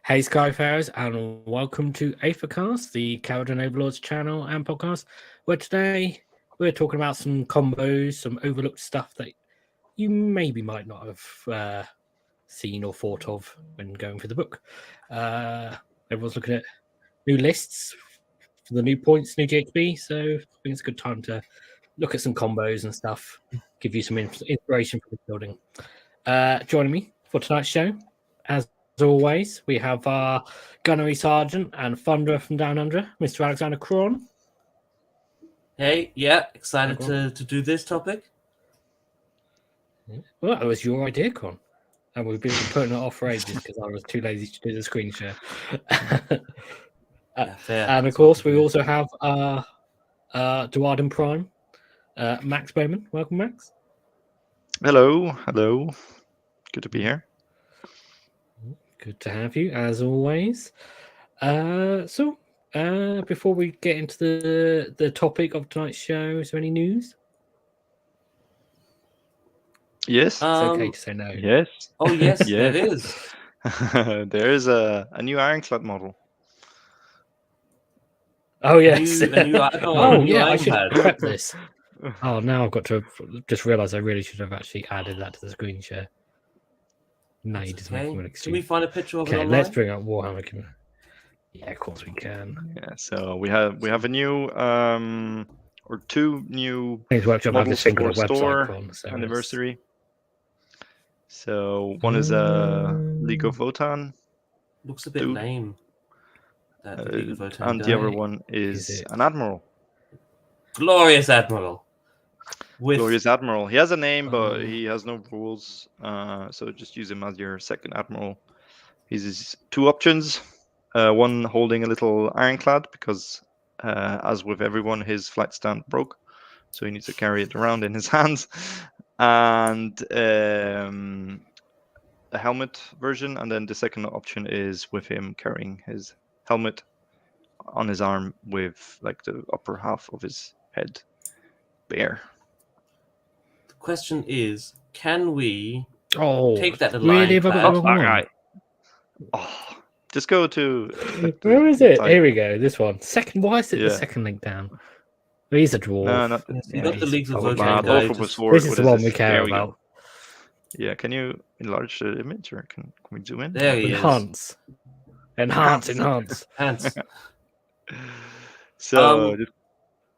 Hey Skyfarers, and welcome to Aethercast, the Kharadron Overlords channel and podcast, where today we're talking about some combos, some overlooked stuff that you maybe might not have seen or thought of when going through the book. Everyone's looking at new lists for the new points, new GHB, so I think it's a good time to look at some combos and stuff, give you some inspiration for the building. Joining me for tonight's show, as always, we have our Gunnery Sergeant and Thunderer from Down Under, Mr. Alexander Cron. Hey, yeah, excited to do this topic. Well, that was your idea, Cron. And we've been putting it off for ages because I was too lazy to do the screen share. Fair. And of course, we also have Duarden Prime, Max Bowman. Welcome, Max. Hello. Good to be here. Good to have you, as always. So, before we get into the topic of tonight's show, is there any news? Yes. It's okay to say no. Yes. Oh, yes, Yes. there is. There is a new Ironclad model. Oh, yes. A new I should iPad. prep this. Oh, now I've got to just realise I really should have actually added that to the screen share. No, you just make an Can excuse. we find a picture of it Okay, online? let's bring up Warhammer. Yeah, of course we can. Yeah. So we have a new or two new Games Workshop have models this thing for on the store website, Con, so anniversary. So one is a League of Votan, Looks a bit Dude. lame. That League of Votan and the guy. other one Is is it? an Admiral. Glorious Admiral. With Glorious Admiral. He has a name, but he has no rules. So just use him as your second Admiral. He's two options. One holding a little ironclad because, as with everyone, his flight stand broke, so he needs to carry it around in his hands. And a helmet version, and then the second option is with him carrying his helmet on his arm with like the upper half of his head bare. the question is, can we Oh, take that little really? Have I got the ironclad? wrong one? Alright. Oh, just go to. Where is it? site. Here we go. This one. Second. Why is it the Yeah. second link down? Oh, he's a dwarf. No, not Yes, Yeah, you got the he's Leagues of probably Votan bad. guy. both of us just- were. This is What the is one this? we care There we go. about. Yeah, can you enlarge the image, or can we zoom in? There he is. Enhance. Enhance. Hands. So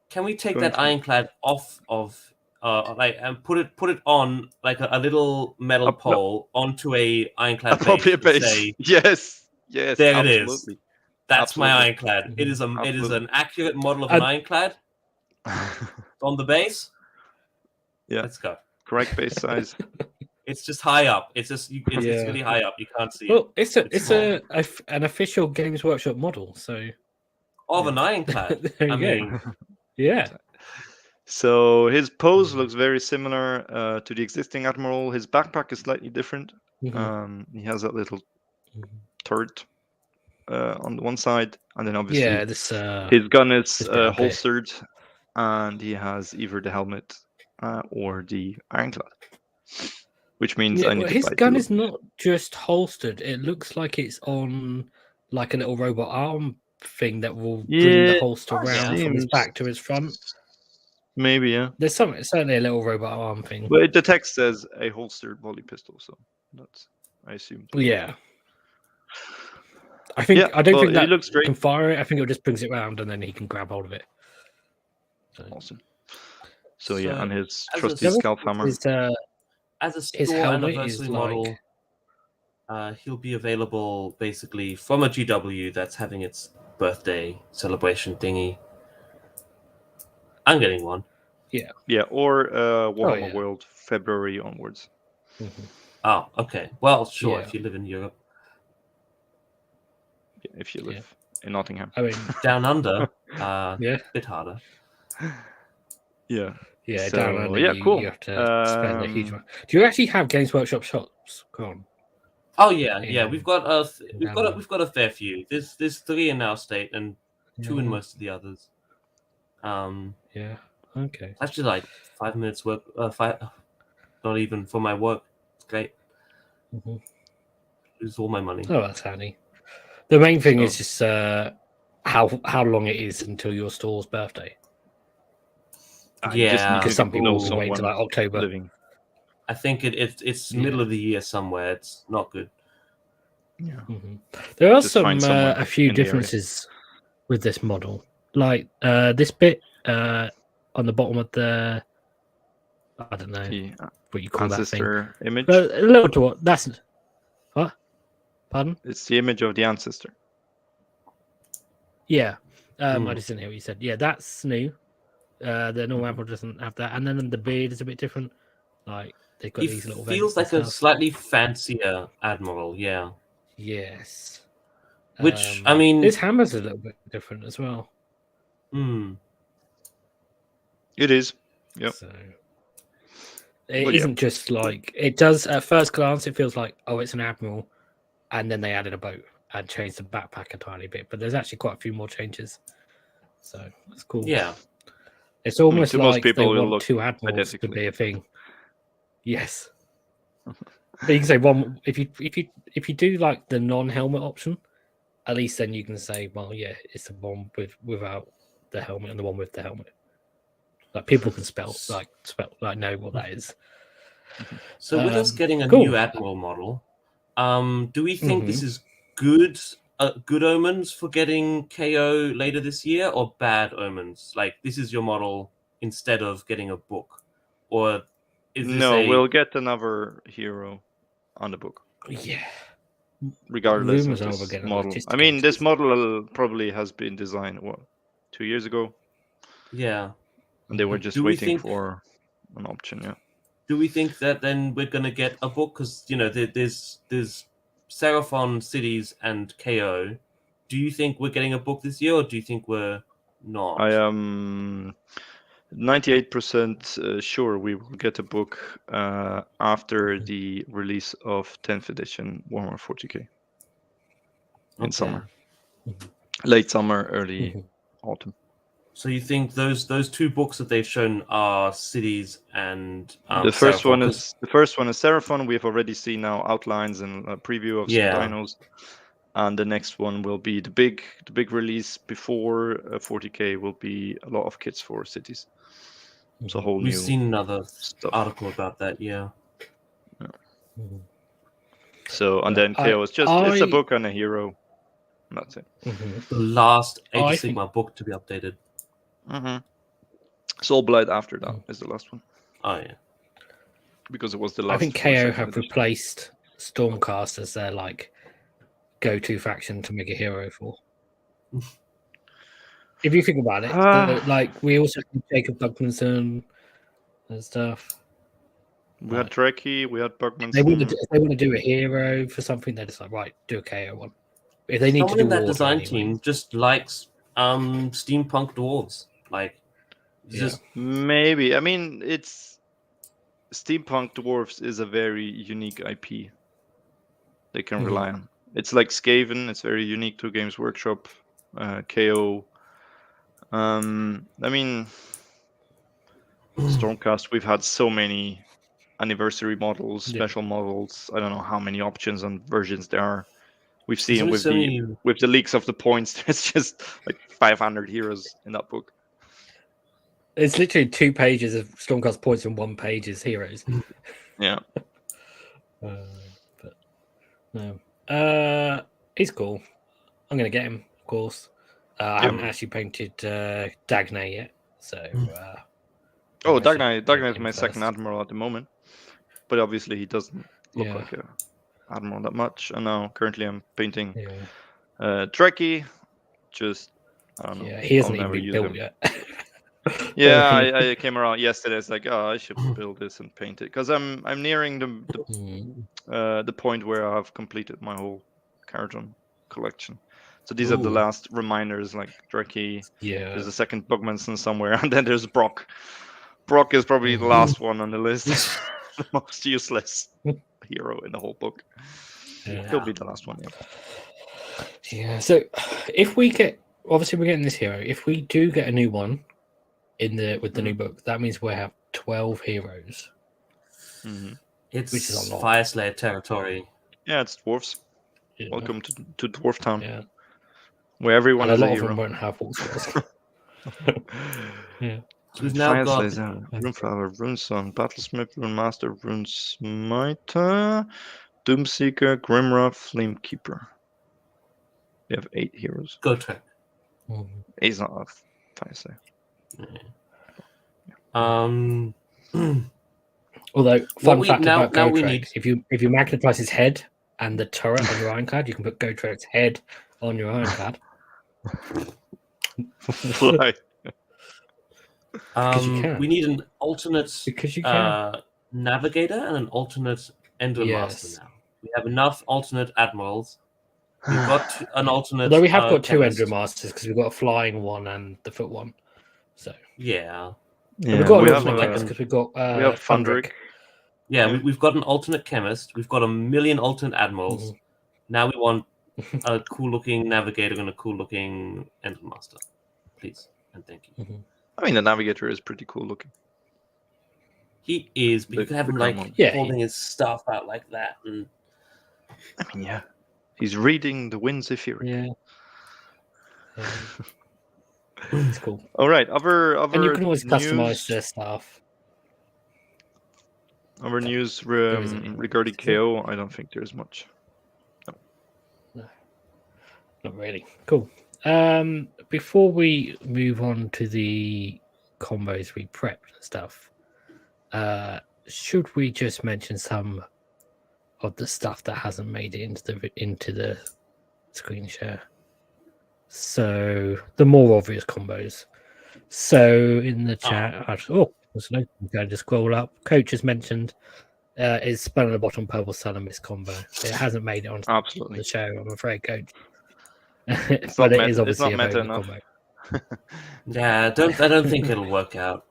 Can we take Going that to- ironclad off of and put it on like a little metal Up- no. pole onto a ironclad appropriate base? base. and say, Yes, There it is. absolutely. that's my Absolutely. ironclad. It is it is Absolutely. an accurate model of an And- ironclad on the base. Yeah. Let's go. Correct base size. It's just high up. It's it's Yeah. really high up. You can't see it. Well, it's It's an official Games Workshop model. So Of an ironclad. there you I go. mean, Yeah. So his pose looks very similar to the existing Admiral. His backpack is slightly different. Mhm. He has that little Mhm. turret on the one side, and then obviously Yeah. This. his gun is this bit up here. holstered, and he has either the helmet or the ironclad, which means Yeah, I need well, to his buy gun two. is not just holstered. It looks like it's on like a little robot arm thing that will bring the Yeah, holster around from his seems- back to his front. Maybe, yeah. There's certainly a little robot arm thing. But the text says a holstered volley pistol, so that's I assume. Yeah. I think Yeah, I don't well, think he that looks great. can fire it. I think it just brings it round and then he can grab hold of it. So, Awesome. So yeah, So, and his as a trusty s- scalp hammer. his, as a his store helmet anniversary is model, like he'll be available basically from a GW that's having its birthday celebration thingy. I'm getting one. Yeah, or Warhammer yeah. World February onwards. mhm. Oh, okay. Well, sure, Yeah. if you live in Europe. Yeah, if you live in Nottingham. I mean, Down under, yeah, a bit harder. Yeah. yeah, So, down under. yeah, cool. You have to spend a huge Um, amount. Do you actually have Games Workshop shops? Go on. Oh yeah, yeah. Yeah. We've got Down we've got a fair few. There's 3 in our state and 2 in Yeah. most of the others. Yeah. Okay. Actually, like 5 minutes work. Not even for my work. It's great. Mhm. Lose all my money. Oh, that's handy. The main thing So- is just how long it is until your store's birthday. You just Yeah. need Because to some people know will wait till someone like October. living. I think it's Yeah. middle of the year somewhere. It's not good. Yeah. Mhm. There are Just find someone a few in the area. differences with this model. Like this bit on the bottom of the, I don't know The what you call that thing. ancestor image. But a little to what? That's what? Pardon? It's the image of the ancestor. Yeah. I Hmm. just didn't hear what you said. Yeah, that's new. The normal apple doesn't have that, and then the beard is a bit different. Like they've got He these little feels vents like and a stuff. slightly fancier admiral. Yeah. Yes. Which I mean, his hammer's a little bit different as well. It is. Yep. So it Well, yeah. isn't just like it does at first glance. It feels like, oh, it's an admiral, and then they added a boat and changed the backpack a tiny bit. But there's actually quite a few more changes. So that's cool. yeah. It's almost to most like they people, it'll want look two admirals to identically. be a thing. Yes. But you can say one if you do like the non-helmet option, at least then you can say, well, yeah, it's the one without the helmet and the one with the helmet. Like people can spell know what that is. So with us getting a cool. new admiral model, do we think this Mhm. is good omens for getting KO later this year, or bad omens? Like this is your model instead of getting a book, or is this No, we'll get another hero on the book, Yeah. regardless Rumors of are this we're getting model. logistics I mean, this model probably has been designed 2 years ago, Yeah. and they were just Do we waiting think- for an option. Yeah. Do we think that then we're going to get a book? Because there's Seraphon, Cities, and KO. Do you think we're getting a book this year, or do you think we're not? I am 98% sure we will get a book after the release of 10th edition Warhammer 40k in summer, late summer, early autumn. So you think those two books that they've shown are Cities and The first Seraphon? one is Seraphon. We've already seen now outlines and a preview of some dinos, and the next one will be the big release before 40k. Will be a lot of kits for Cities. It's a whole new. We've seen another stuff. article about that. Yeah. So and then KO is just it's a book and a hero. And that's it. The last Age of Sigmar book to be updated. Soulblight after that is the last one. Oh yeah. Because it was the last. I think KO have replaced Stormcast as their like go-to faction to make a hero for. If you think about it, like we also had Jacob Bugmanson and stuff. We had Trekkie, we had Bugmanson. If they want to do a hero for something, they're just like, right, do a KO one. If they need Someone to do in that Warhammer design anyway. team just likes steampunk dwarves. Like, just maybe. I mean, it's steampunk dwarves is a very unique IP. They can rely on. It's like Skaven. It's very unique to Games Workshop. KO. I mean, Stormcast. We've had so many anniversary models, special models. I don't know how many options and versions there are. We've seen with the leaks of the points. There's just like 500 heroes in that book. It's literally 2 pages of Stormcast points and 1 page is heroes. Yeah. But no. He's cool. I'm gonna get him, of course. I haven't actually painted Dagnay yet, so. Dagnay is my second admiral at the moment, but obviously he doesn't look like a admiral that much. And now currently I'm painting Trekkie. Just I don't know. Yeah, he hasn't even been built yet. I came around yesterday. It's like, I should build this and paint it because I'm nearing the point where I have completed my whole Kharadron collection. So these are the last reminders, like Trekkie. Yeah. There's a second Bugmanson somewhere, and then there's Brock. Brock is probably the last one on the list. The most useless hero in the whole book. He'll be the last one. Yeah. So if we get, obviously we're getting this hero. If we do get a new one with the new book, that means we'll have 12 heroes. It's which is a lot. Fire Slayer territory. Yeah, it's dwarves. Yeah. Welcome to Dwarf Town, Yeah. where everyone And a is a lot of them hero. won't have all spells. Yeah. So we've now got Runeflower, Runesong, Battlesmith, Runemaster, Runesmiter, Doomseeker, Grimroth, Flamekeeper. We have 8 heroes. Gotrek. Mhm. 8's not enough, I say. Although, fun we- fact now- about now we Gotrek, need- if you magnetize his head and the turret on your ironclad, you can put Gotrek's head on your ironclad. Why? Because you can. We need an alternate Because you can. navigator and an alternate Endor Master Yes. now. We have enough alternate admirals. We've got an alternate. Although we have got 2 chemist. Endor Masters because we've got a flying one and the foot one. So Yeah. and we've got we an have, alternate chemist because we've got we have Fundrick. Yeah, Yeah. we've got an alternate chemist. We've got a million alternate admirals. Mhm. Now we want a cool-looking navigator and a cool-looking Endor Master, please and thank you. Mhm. I mean, the Navigator is pretty cool looking. He is, but you The- could have him the like common. Yeah, holding his stuff out like that, and I mean, yeah. He's reading the Winds Etheric. Yeah. It's cool. All right, other And you can always news, customize their stuff. other news isn't any regarding news, is KO. I don't think there's much. Not really. Cool. Before we move on to the combos we prepped and stuff, should we just mention some of the stuff that hasn't made it into the screen share? So the more obvious combos. So in the chat, there's no going to scroll up. Coach has mentioned is spell on the bottom purple sun and miss combo. It hasn't made it onto Absolutely. the show, I'm afraid, Coach. It's But not it is meta- it's obviously not a very meta good enough. combo. yeah, I don't think it'll work out.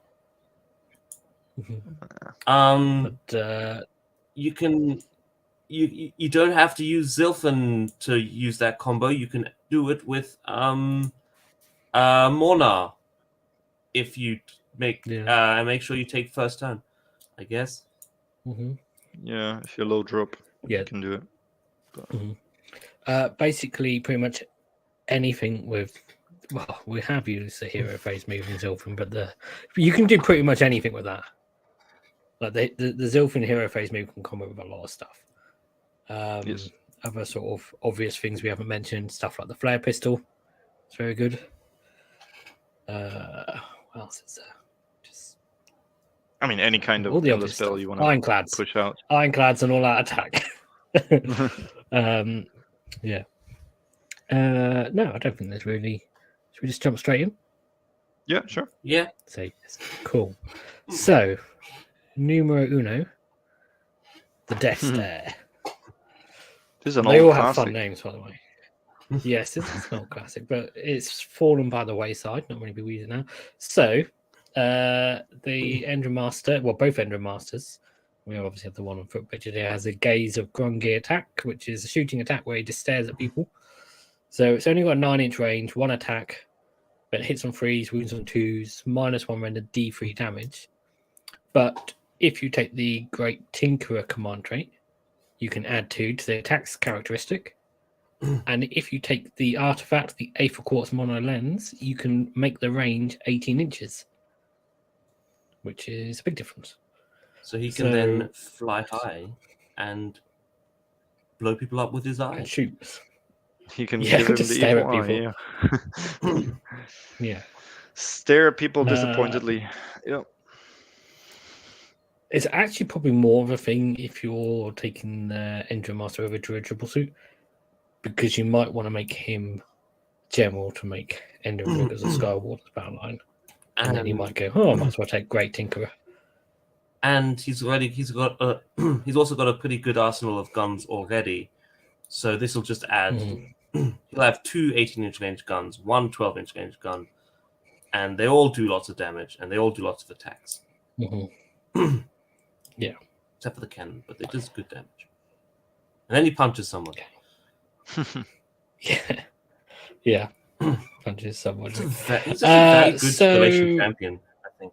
But You can. You don't have to use Zilfin to use that combo. You can do it with Mornar if you make sure you take first turn, I guess. Yeah, if you low drop, Yeah. you can do it. basically, pretty much anything with. Well, we have used the hero phase move in Zilfin, but you can do pretty much anything with that. Like the Zilfin hero phase move can combo with a lot of stuff. Yes. Other sort of obvious things we haven't mentioned, stuff like the flare pistol. It's very good. What else is there? Just I mean, any kind of all the killer obvious spell stuff. you want to Ironclads. push out. Ironclads and all that attack. Yeah. No, I don't think there's really. Should we just jump straight in? Yeah, sure. Yeah. So cool. So, numero uno, the Death Stare. This is an They old all have classic. fun names, by the way. Yes, it's not classic, but it's fallen by the wayside. Not many people use it now. So, the Endor Master, well, both Endor Masters, we obviously have the one on foot picture here, has a Gaze of Grungy attack, which is a shooting attack where he just stares at people. So it's only got a 9-inch range, 1 attack, but it hits on 3s, wounds on 2s, -1 render D3 damage. But if you take the Great Tinkerer command trait, you can add 2 to the attack's characteristic. And if you take the artifact, the Aether Quartz Mono Lens, you can make the range 18 inches, which is a big difference. So he can then fly high and blow people up with his And eyes. shoot. He can Yeah, give him just the stare evil at eye, people. yeah. Yeah. Stare at people disappointedly. Yeah. It's actually probably more of a thing if you're taking the Endor Master over to a triple suit, because you might want to make him general to make Endor as a Skyward's battle line. And then you might go, I might as well take Great Tinkerer. And he's also got a pretty good arsenal of guns already. So this will just add. He'll have 2 18-inch range guns, 1 12-inch range gun, and they all do lots of damage and they all do lots of attacks. Yeah, except for the cannon, but it does good damage. And then he punches someone. Yeah, punches someone. He's actually a very good Galatian champion, I think.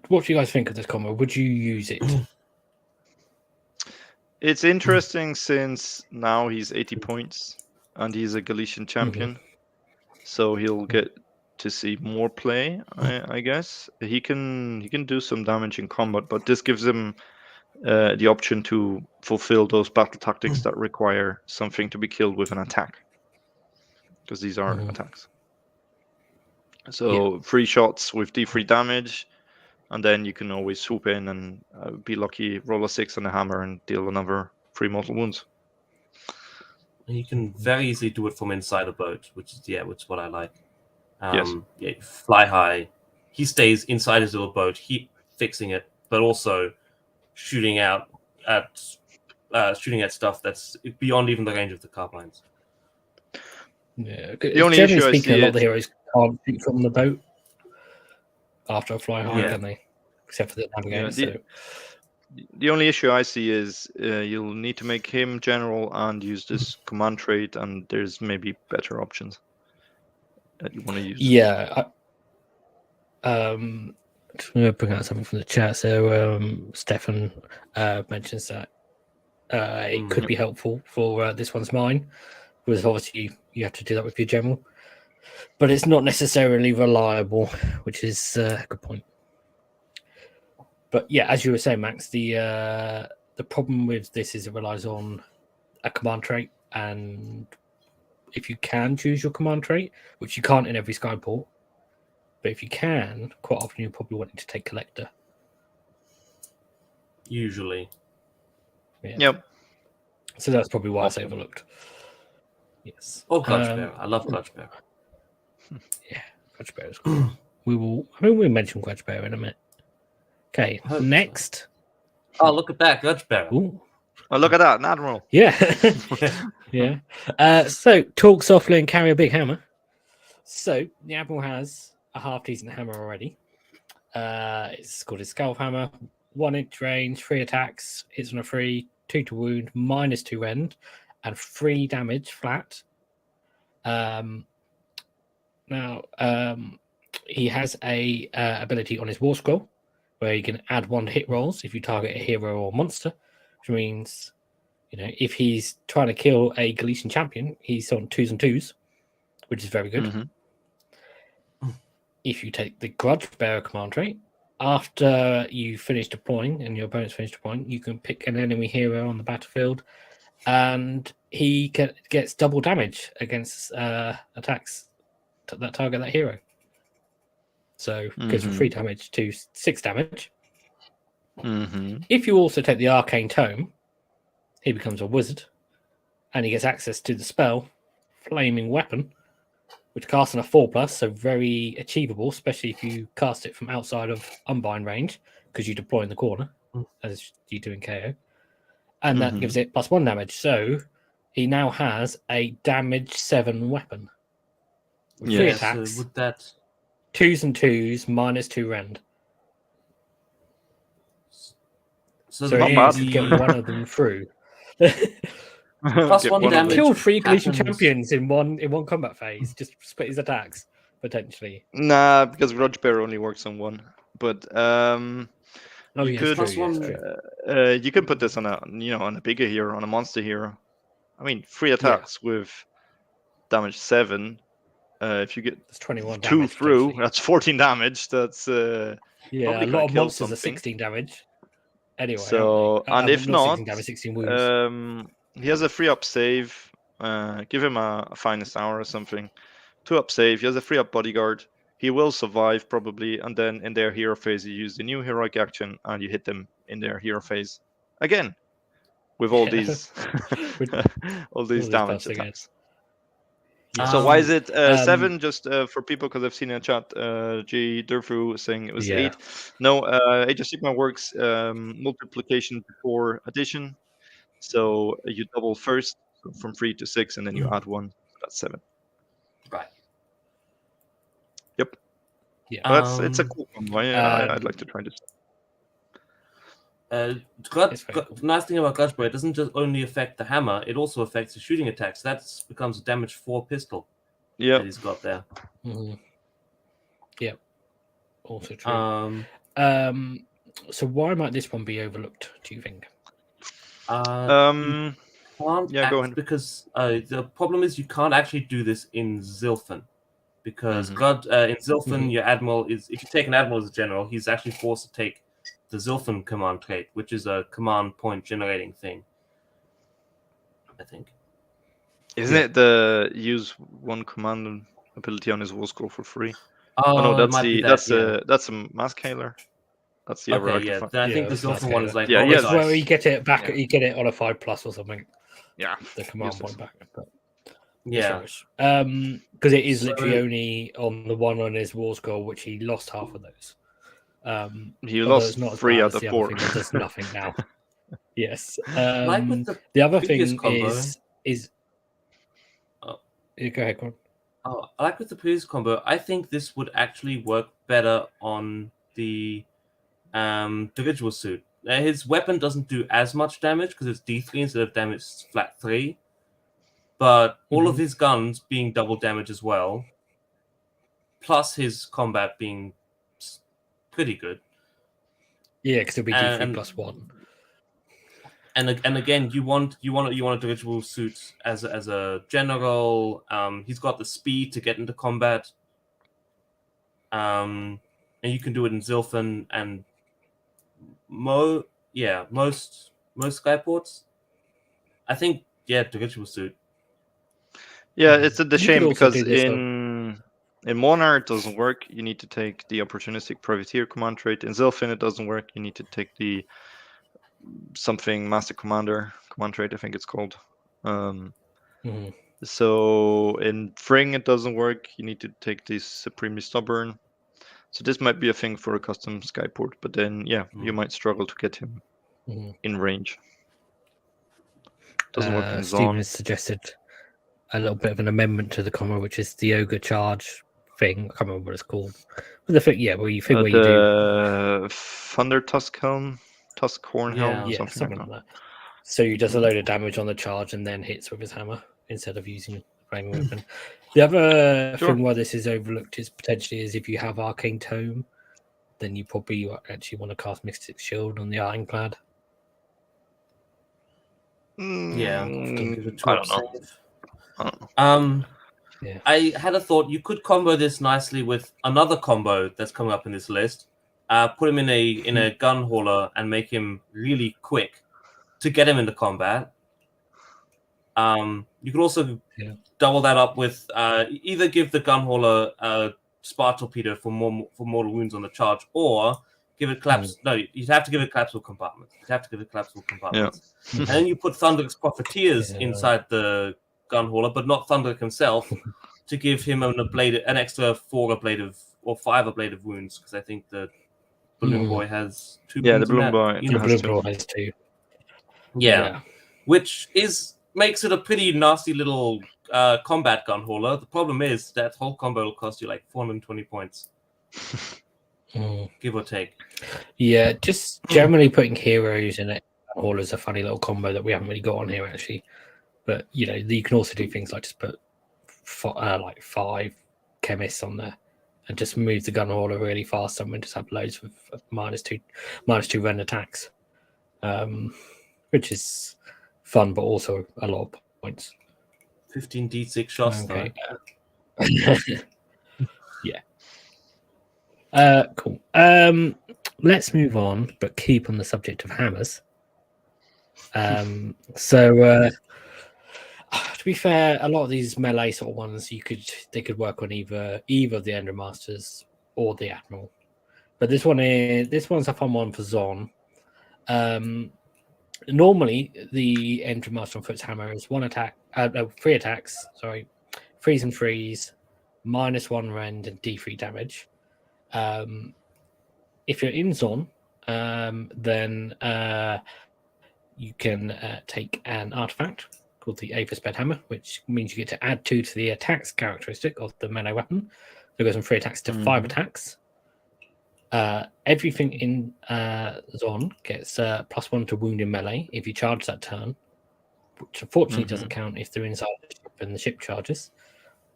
What do you guys think of this combo? Would you use it? It's interesting since now he's 80 points and he's a Galician champion, so he'll get to see more play. I guess he can do some damage in combat, but this gives him the option to fulfill those battle tactics that require something to be killed with an attack, because these are attacks. So 3 shots with D3 damage, and then you can always swoop in and be lucky, roll a 6 on the hammer and deal another 3 mortal wounds. You can very easily do it from inside a boat, which is what I like. Yes. Yeah, fly high. He stays inside his little boat, fixing it, but also shooting at stuff that's beyond even the range of the carbines. Yeah. The only Generally issue I speaking, see a lot of the heroes can't shoot from the boat after a fly high, Yeah. can they? Except for the navigator. The only issue I see is you'll need to make him general and use this command trait, and there's maybe better options that you want to use. Yeah. I'm going to bring out something from the chat. So Stefan mentions that it could be helpful for this one's mine, because obviously you have to do that with your general, but it's not necessarily reliable, which is a good point. But yeah, as you were saying, Max, the problem with this is it relies on a command trait, and if you can choose your command trait, which you can't in every Skyport, but if you can, quite often you're probably wanting to take Collector. Usually. Yeah. Yep. So that's probably why it's overlooked. Yes. Or Grudgebearer. I love Grudgebearer. Yeah, Grudgebearer is cool. We'll mention Grudgebearer in a minute. Okay, next. Oh, look at that, Grudgebearer. Ooh. Oh, look at that, an admiral. Yeah. Yeah. So talk softly and carry a big hammer. So the admiral has a half decent hammer already. It's called his Scalp Hammer. 1 inch range, 3 attacks, hits on a 3, 2 to wound, -2 rend, and 3 damage flat. Now he has a ability on his War Scroll where you can add 1 to hit rolls if you target a hero or monster, which means, if he's trying to kill a Galician champion, he's on 2s and 2s, which is very good. If you take the Grudge Bearer command trait, after you finish deploying and your opponent's finished deploying, you can pick an enemy hero on the battlefield, and he gets double damage against attacks that target that hero. So goes from 3 damage to 6 damage. If you also take the Arcane Tome, he becomes a wizard, and he gets access to the spell Flaming Weapon, which casts on a 4+, so very achievable, especially if you cast it from outside of Unbind range, because you deploy in the corner, as you do in KO. And that gives it +1 damage. So he now has a damage 7 weapon. With 3 attacks, so would that... 2s and 2s, -2 rend. So not bad. To get one of them through. +1 damage. Killed 3 Galician happens... champions in one combat phase. Just split his attacks, potentially. Nah, because Grudge Bearer only works on 1. But you could you can put this on a bigger hero, on a monster hero. I mean, 3 attacks with damage 7. If you get 21 2 damage, through, that's 14 damage. That's a lot of monsters are 16 damage. Anyway, so and if not, 16 damage, 16 wounds. He has a 3-up save. Give him a finest hour or something. 2-up save. He has a 3-up bodyguard. He will survive probably, and then in their hero phase, you use the new heroic action and you hit them in their hero phase again with all these all these damage attacks. So why is it 7? Just for people, because I've seen in the chat, G Durfu saying it was 8. No, Age of Sigmar works multiplication before addition. So you double first, so from 3 to 6, and then you add 1. So that's 7. Right. Yep. Yeah. But it's a cool combo. I'd like to try this. The nice thing about Grudge Bearer, it doesn't just only affect the hammer, it also affects the shooting attacks. That becomes a damage 4 pistol that he's got there. Yep. Also true. So why might this one be overlooked, do you think? Can't Yeah, go ahead. because the problem is you can't actually do this in Zilfin. Because Mhm. in Zilfin, your admiral is, if you take an admiral as a general, he's actually forced to take the Zilfin command trait, which is a command point generating thing, I think. Isn't it the use one command ability on his war scroll for free? Oh, no, it that's might be the that, that's a mass scaler. That's the other Okay, yeah. artifact. Then I think the that's nice Zilfin one is scaler. like Yeah, It's yes. where you get it back. Yeah. You get it on a 5+ or something. Yeah, The command useless. point back. But yeah. because it is So- literally only on the one on his war scroll, which he lost half of those. He Although lost it's not as 3 bad out as of the 4. other thing that does nothing now. Yes. Like with the other previous thing combo- is. Oh. Yeah, go ahead, Con. Like with the previous combo, I think this would actually work better on the dirigible suit. His weapon doesn't do as much damage because it's D3 instead of damage flat 3. But all of his guns being double damage as well, plus his combat being pretty good. Yeah, because it'll be D3 And- +1. And again, you want a dirigible suit as a general. He's got the speed to get into combat. And you can do it in Zilfin and most skyports. I think dirigible suit. Yeah, it's the You could shame also because do this in Monarch it doesn't work. You need to take the opportunistic privateer command trait. In Zilfin it doesn't work. You need to take the something master commander command trait, I think it's called. So in Fring it doesn't work. You need to take this supremely stubborn. So this might be a thing for a custom skyport, but then you might struggle to get him in range. Doesn't work in Steven Zon. has suggested a little bit of an amendment to the combo, which is the ogre charge thing. I can't remember what it's called. But the thing, where you think where you do Thunder Tusk Helm, Tusk Horn Helm, something like that. So he does a load of damage on the charge and then hits with his hammer instead of using a flaming weapon. The other thing why this is overlooked is potentially is if you have Arcane Tome, then you probably actually want to cast Mystic Shield on the Ironclad. Yeah, I don't know. I had a thought you could combo this nicely with another combo that's coming up in this list. Put him in a gun hauler and make him really quick to get him into combat. You could also double that up with either give the gun hauler a spar torpedo for mortal wounds on the charge, or give it collapse. No, you'd have to give it collapsible compartments. And then you put Thunderic's Profiteers inside the gun hauler, but not Thunderic himself, to give him an extra 4 ablative or 5 ablative wounds, because I think the Balloon Boy has 2. Yeah, the Balloon Boy has 2. Yeah, which makes it a pretty nasty little combat gun hauler. The problem is that whole combo will cost you like 420 points. Give or take. Yeah, just generally putting heroes in it all is a funny little combo that we haven't really got on here actually. But you can also do things like just put 5 chemists on there and just move the gun hauler really fast and just have loads of -2 rend attacks, which is fun but also a lot of points. 15 D6 shots. Okay. Cool. Let's move on, but keep on the subject of hammers. To be fair, a lot of these melee sort of ones they could work on either of the Ender Masters or the Admiral. But this one's a fun one for Zon. Normally the Ender Master on Foot's hammer is 3 attacks. Sorry, freeze and freeze, -1 rend and D3 damage. If you're in Zon, then you can take an artifact called the Aethersped Hammer, which means you get to add 2 to the attacks characteristic of the melee weapon. So it goes from 3 attacks to 5 attacks. Everything in Zon gets +1 to wound in melee if you charge that turn, which unfortunately doesn't count if they're inside the ship and the ship charges.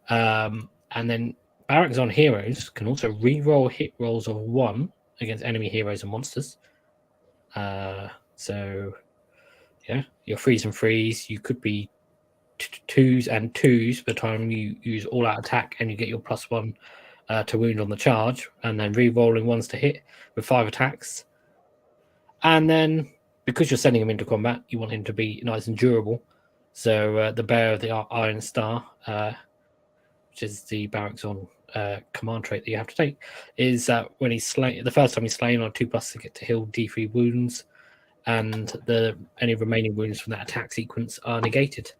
And then Barracks on heroes can also re-roll hit rolls of 1 against enemy heroes and monsters. Yeah, your freeze and freeze. You could be 2s and 2s by the time you use all out attack, and you get your +1 to wound on the charge, and then re-rolling ones to hit with 5 attacks. And then because you're sending him into combat, you want him to be nice and durable. So the Bear of the Iron Star, which is the barracks on command trait that you have to take, is that when he's slain, the first time he's slain on 2+, to get to heal D3 wounds, and any remaining wounds from that attack sequence are negated.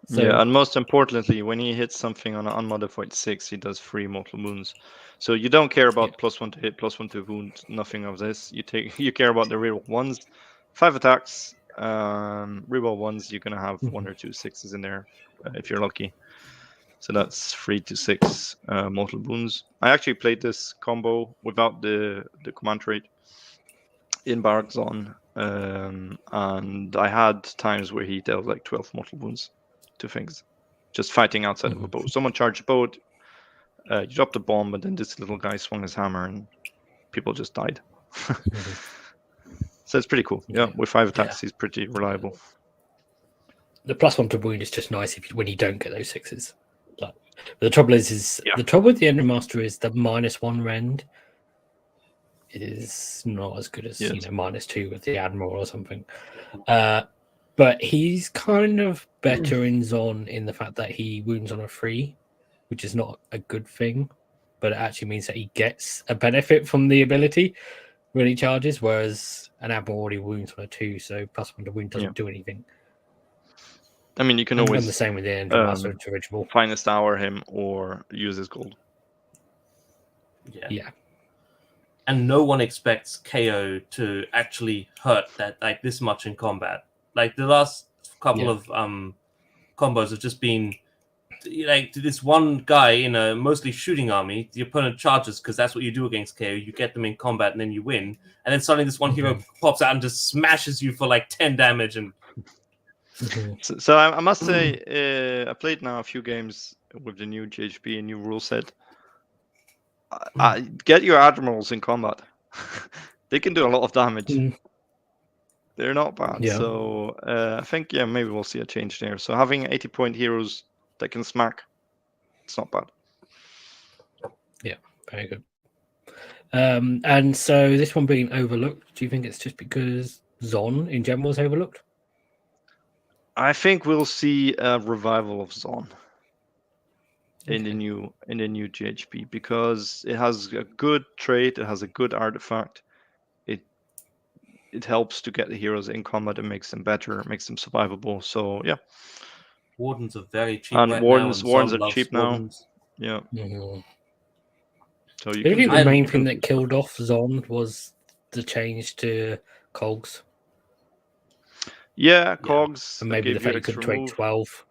So, yeah, and most importantly, when he hits something on an unmodified 6, he does 3 mortal wounds. So you don't care about +1 to hit, +1 to wound, nothing of this. You care about the reroll ones, 5 attacks, reroll ones. You're gonna have 1 or 2 6s in there if you're lucky. So that's 3 to 6 mortal wounds. I actually played this combo without the command trait in Barrack Zone, and I had times where he dealt like 12 mortal wounds to things, just fighting outside of a boat. Someone charged a boat, you dropped a bomb, and then this little guy swung his hammer, and people just died. So it's pretty cool. Yeah, with 5 attacks, he's pretty reliable. The +1 to wound is just nice when you don't get those 6s. But the trouble is the trouble with the Ending Master is the -1 rend is not as good as -2 with the Admiral or something. But he's kind of better in Zon in the fact that he wounds on a 3, which is not a good thing, but it actually means that he gets a benefit from the ability when he charges, whereas an Admiral already wounds on a 2, so +1 to wound doesn't do anything. I mean, you can always the same with the Ending Master original. Finest Hour him or use his gold. Yeah. And no one expects KO to actually hurt that like this much in combat. Like the last couple of combos have just been like this one guy in a mostly shooting army. The opponent charges because that's what you do against KO. You get them in combat and then you win. And then suddenly this one hero pops out and just smashes you for like 10 damage. And so I must say, I played now a few games with the new GHP and new rule set. Get your admirals in combat. They can do a lot of damage. They're not bad. So I think maybe we'll see a change there. So having 80-point heroes that can smack, it's not bad. Yeah, very good. And so this one being overlooked, do you think it's just because Zon in general is overlooked? I think we'll see a revival of Zon in the new GHP because it has a good trait, it has a good artifact. It helps to get the heroes in combat and makes them better, makes them survivable. So yeah. Wardens are very cheap and right wardens, now. Wardens are cheap wardens. now. Yeah. Mm-hmm. So you I think the main thing that killed off Zon was the change to Cogs. Yeah, Cogs. And maybe the fact you could trade 12.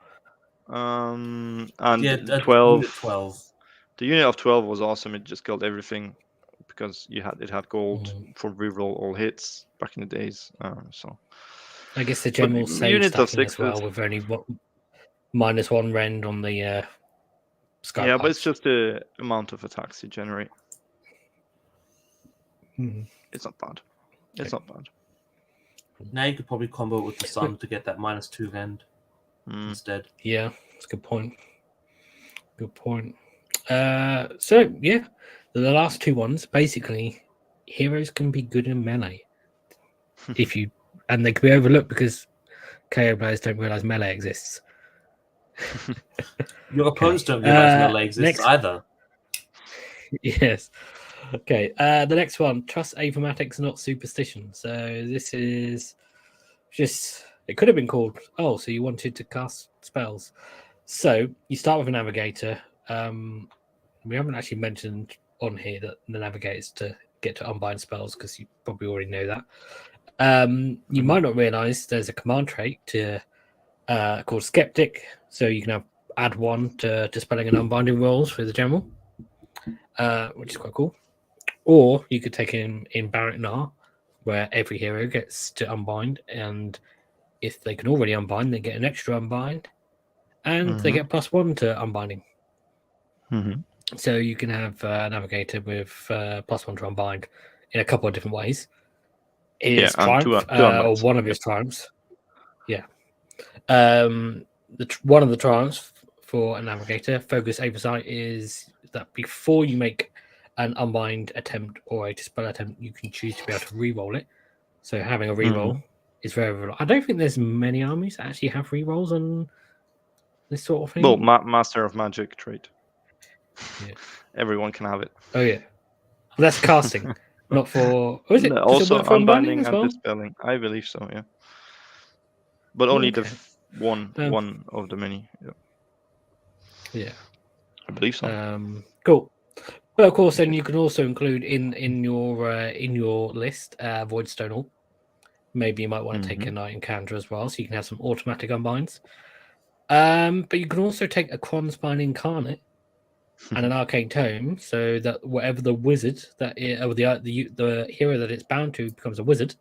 And 12. The unit of 12 was awesome. It just killed everything because it had gold for reroll all hits back in the days. So I guess the general save stacking as well with only -1 rend on the Sky. Yeah, but it's just the amount of attacks you generate. It's not bad. It's not bad. Now you could probably combo it with the Sun to get that -2 rend instead. Yeah, that's a good point. Good point. So yeah, the last 2 ones basically heroes can be good in melee and they can be overlooked because KO players don't realize melee exists. Your opponents don't realize melee exists either. Yes. Okay. The next one, trust Aethermatics, not Superstition. So this is just, it could have been called, so you wanted to cast spells. So you start with a navigator. We haven't actually mentioned on here that the navigator is to get to unbind spells because you probably already know that. You might not realize there's a command trait called Skeptic. So you can add 1 to dispelling and unbinding rolls for the general, which is quite cool. Or you could take him in Barrack Nar, where every hero gets to unbind, and if they can already unbind, they get an extra unbind, and they get +1 to unbinding. So you can have a navigator with +1 to unbind in a couple of different ways. His triumph, or one of his triumphs. One of the trials for a navigator, focus oversight, is that before you make an unbind attempt or a dispel attempt, you can choose to be able to re-roll it. So having a re-roll is very. I don't think there's many armies that actually have re-rolls on this sort of thing. Well, Master of Magic trait. Yeah. Everyone can have it. Oh yeah, that's casting, not for. Is it No, does it also work for unbinding unbinding as and well? dispelling. I believe so. Yeah, but only the Okay. one of the many. Yeah. I believe so. Cool. But of course, then you can also include in your list Voidstone Orb. Maybe you might want to take a Knight Encounter as well, so you can have some automatic unbinds. But you can also take a Quanspine Incarnate and an Arcane Tome, so that whatever the wizard that or the hero that it's bound to becomes a wizard.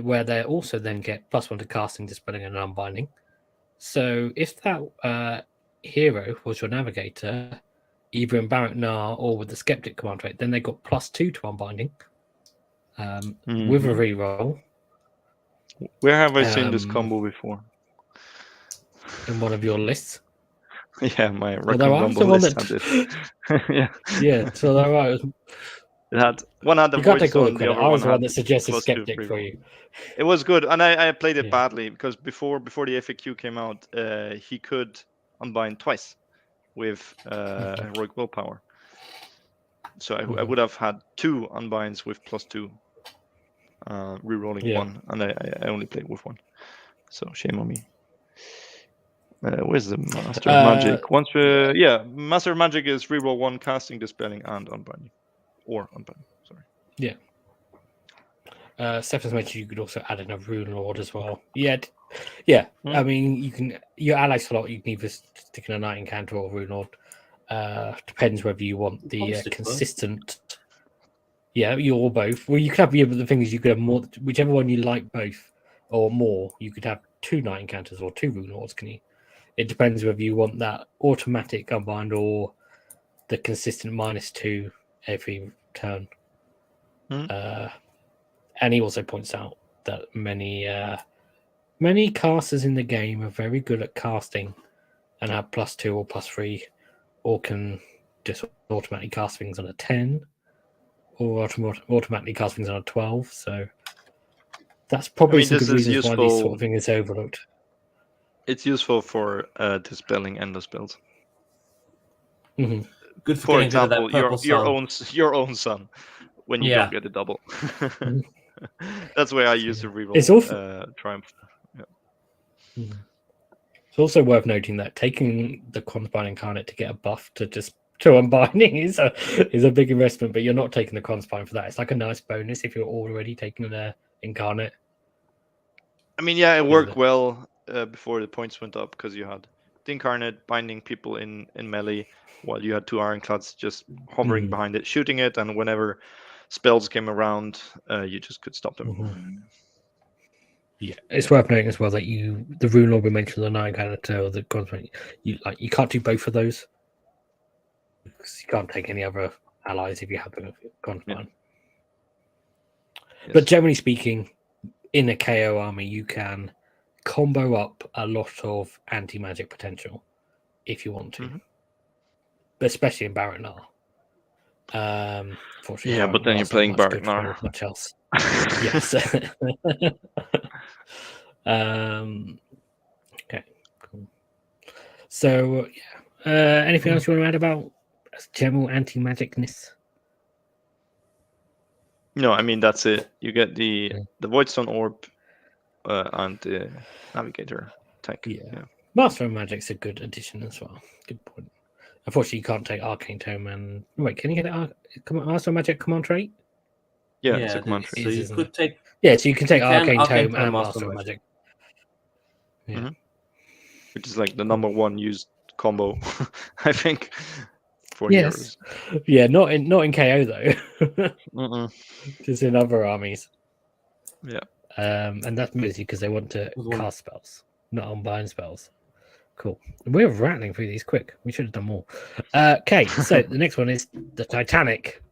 Where they also then get +1 to casting, dispelling, and unbinding. So if that hero was your navigator, either in Barak Nar or with the Skeptic command trait, then they got +2 to unbinding with a reroll. Where have I seen this combo before? In one of your lists. Yeah, my Although I was the Rumble one list that. had it. Yeah, so they're right. It had one had the You can't take all the Voidstone, the credit. other I was one the one had that suggested +2 Skeptic for reroll. you. It was good, and I played it Yeah. badly because before the FAQ came out, he could unbind twice with heroic willpower. So I would have had 2 unbinds with +2, rerolling 1, and I only played with 1. So shame on me. Where's the Master of Magic? Master of Magic is reroll 1, casting, dispelling, and unbinding, or unbinding. Sorry. Yeah. Stephens mentioned you could also add in a Rune Lord as well. Yeah. I mean, you can your ally slot. You can either stick in a Knight Encounter or Rune Lord. Depends whether you want the consistent. Yeah, you or both. Well, you could have the thing is you could have more, whichever one you like both or more. You could have 2 Knight Encounters or 2 Rune Lords. Can you? It depends whether you want that automatic unbind or the consistent -2 every turn. And he also points out that many casters in the game are very good at casting and have +2 or +3, or can just automatically cast things on a 10 or automatically cast things on a 12. So that's probably some good reasons why this sort of thing is overlooked. It's useful for dispelling endless spells. Mm-hmm. Good for example, your own son when you don't get a double. That's where I use the reroll. It's also Triumph. Yeah. Mm-hmm. It's also worth noting that taking the Quanspine Incarnate to get a buff to unbinding is a big investment, but you're not taking the Quanspine for that. It's like a nice bonus if you're already taking the Incarnate. I mean, yeah, it worked well before the points went up because you had the Incarnate binding people in melee, while you had 2 Ironclads just hovering behind it, shooting it, and whenever spells came around, you just could stop them. Yeah, it's worth noting as well that the Rune Lord we mentioned, the 9 character, the Quanspine, you can't do both of those because you can't take any other allies if you have the Quanspine. Yeah. Yes. But generally speaking, in a KO army, you can combo up a lot of anti-magic potential if you want to, but especially in Barak Nar. Yeah, but then you're playing Barak Nar. Much else. Yes. Okay. Cool. So, anything else you want to add about general anti-magicness? No, I mean that's it. You get the Voidstone Orb and the Navigator tech. Yeah. Master of Magic's a good addition as well. Good point. Unfortunately, you can't take Arcane Tome and wait. Can you get Master of Magic command trait? Yeah, it's a command trait. So you could take. Yeah, so you can take Arcane Tome and Master of Magic. Yeah. Which is like the number 1 used combo, I think, for heroes. Yeah, not in KO though. Just in other armies. Yeah. And that's mostly because they want to cast spells, not unbind spells. Cool. We're rattling through these quick. We should have done more. Okay, so the next one is the Titanic.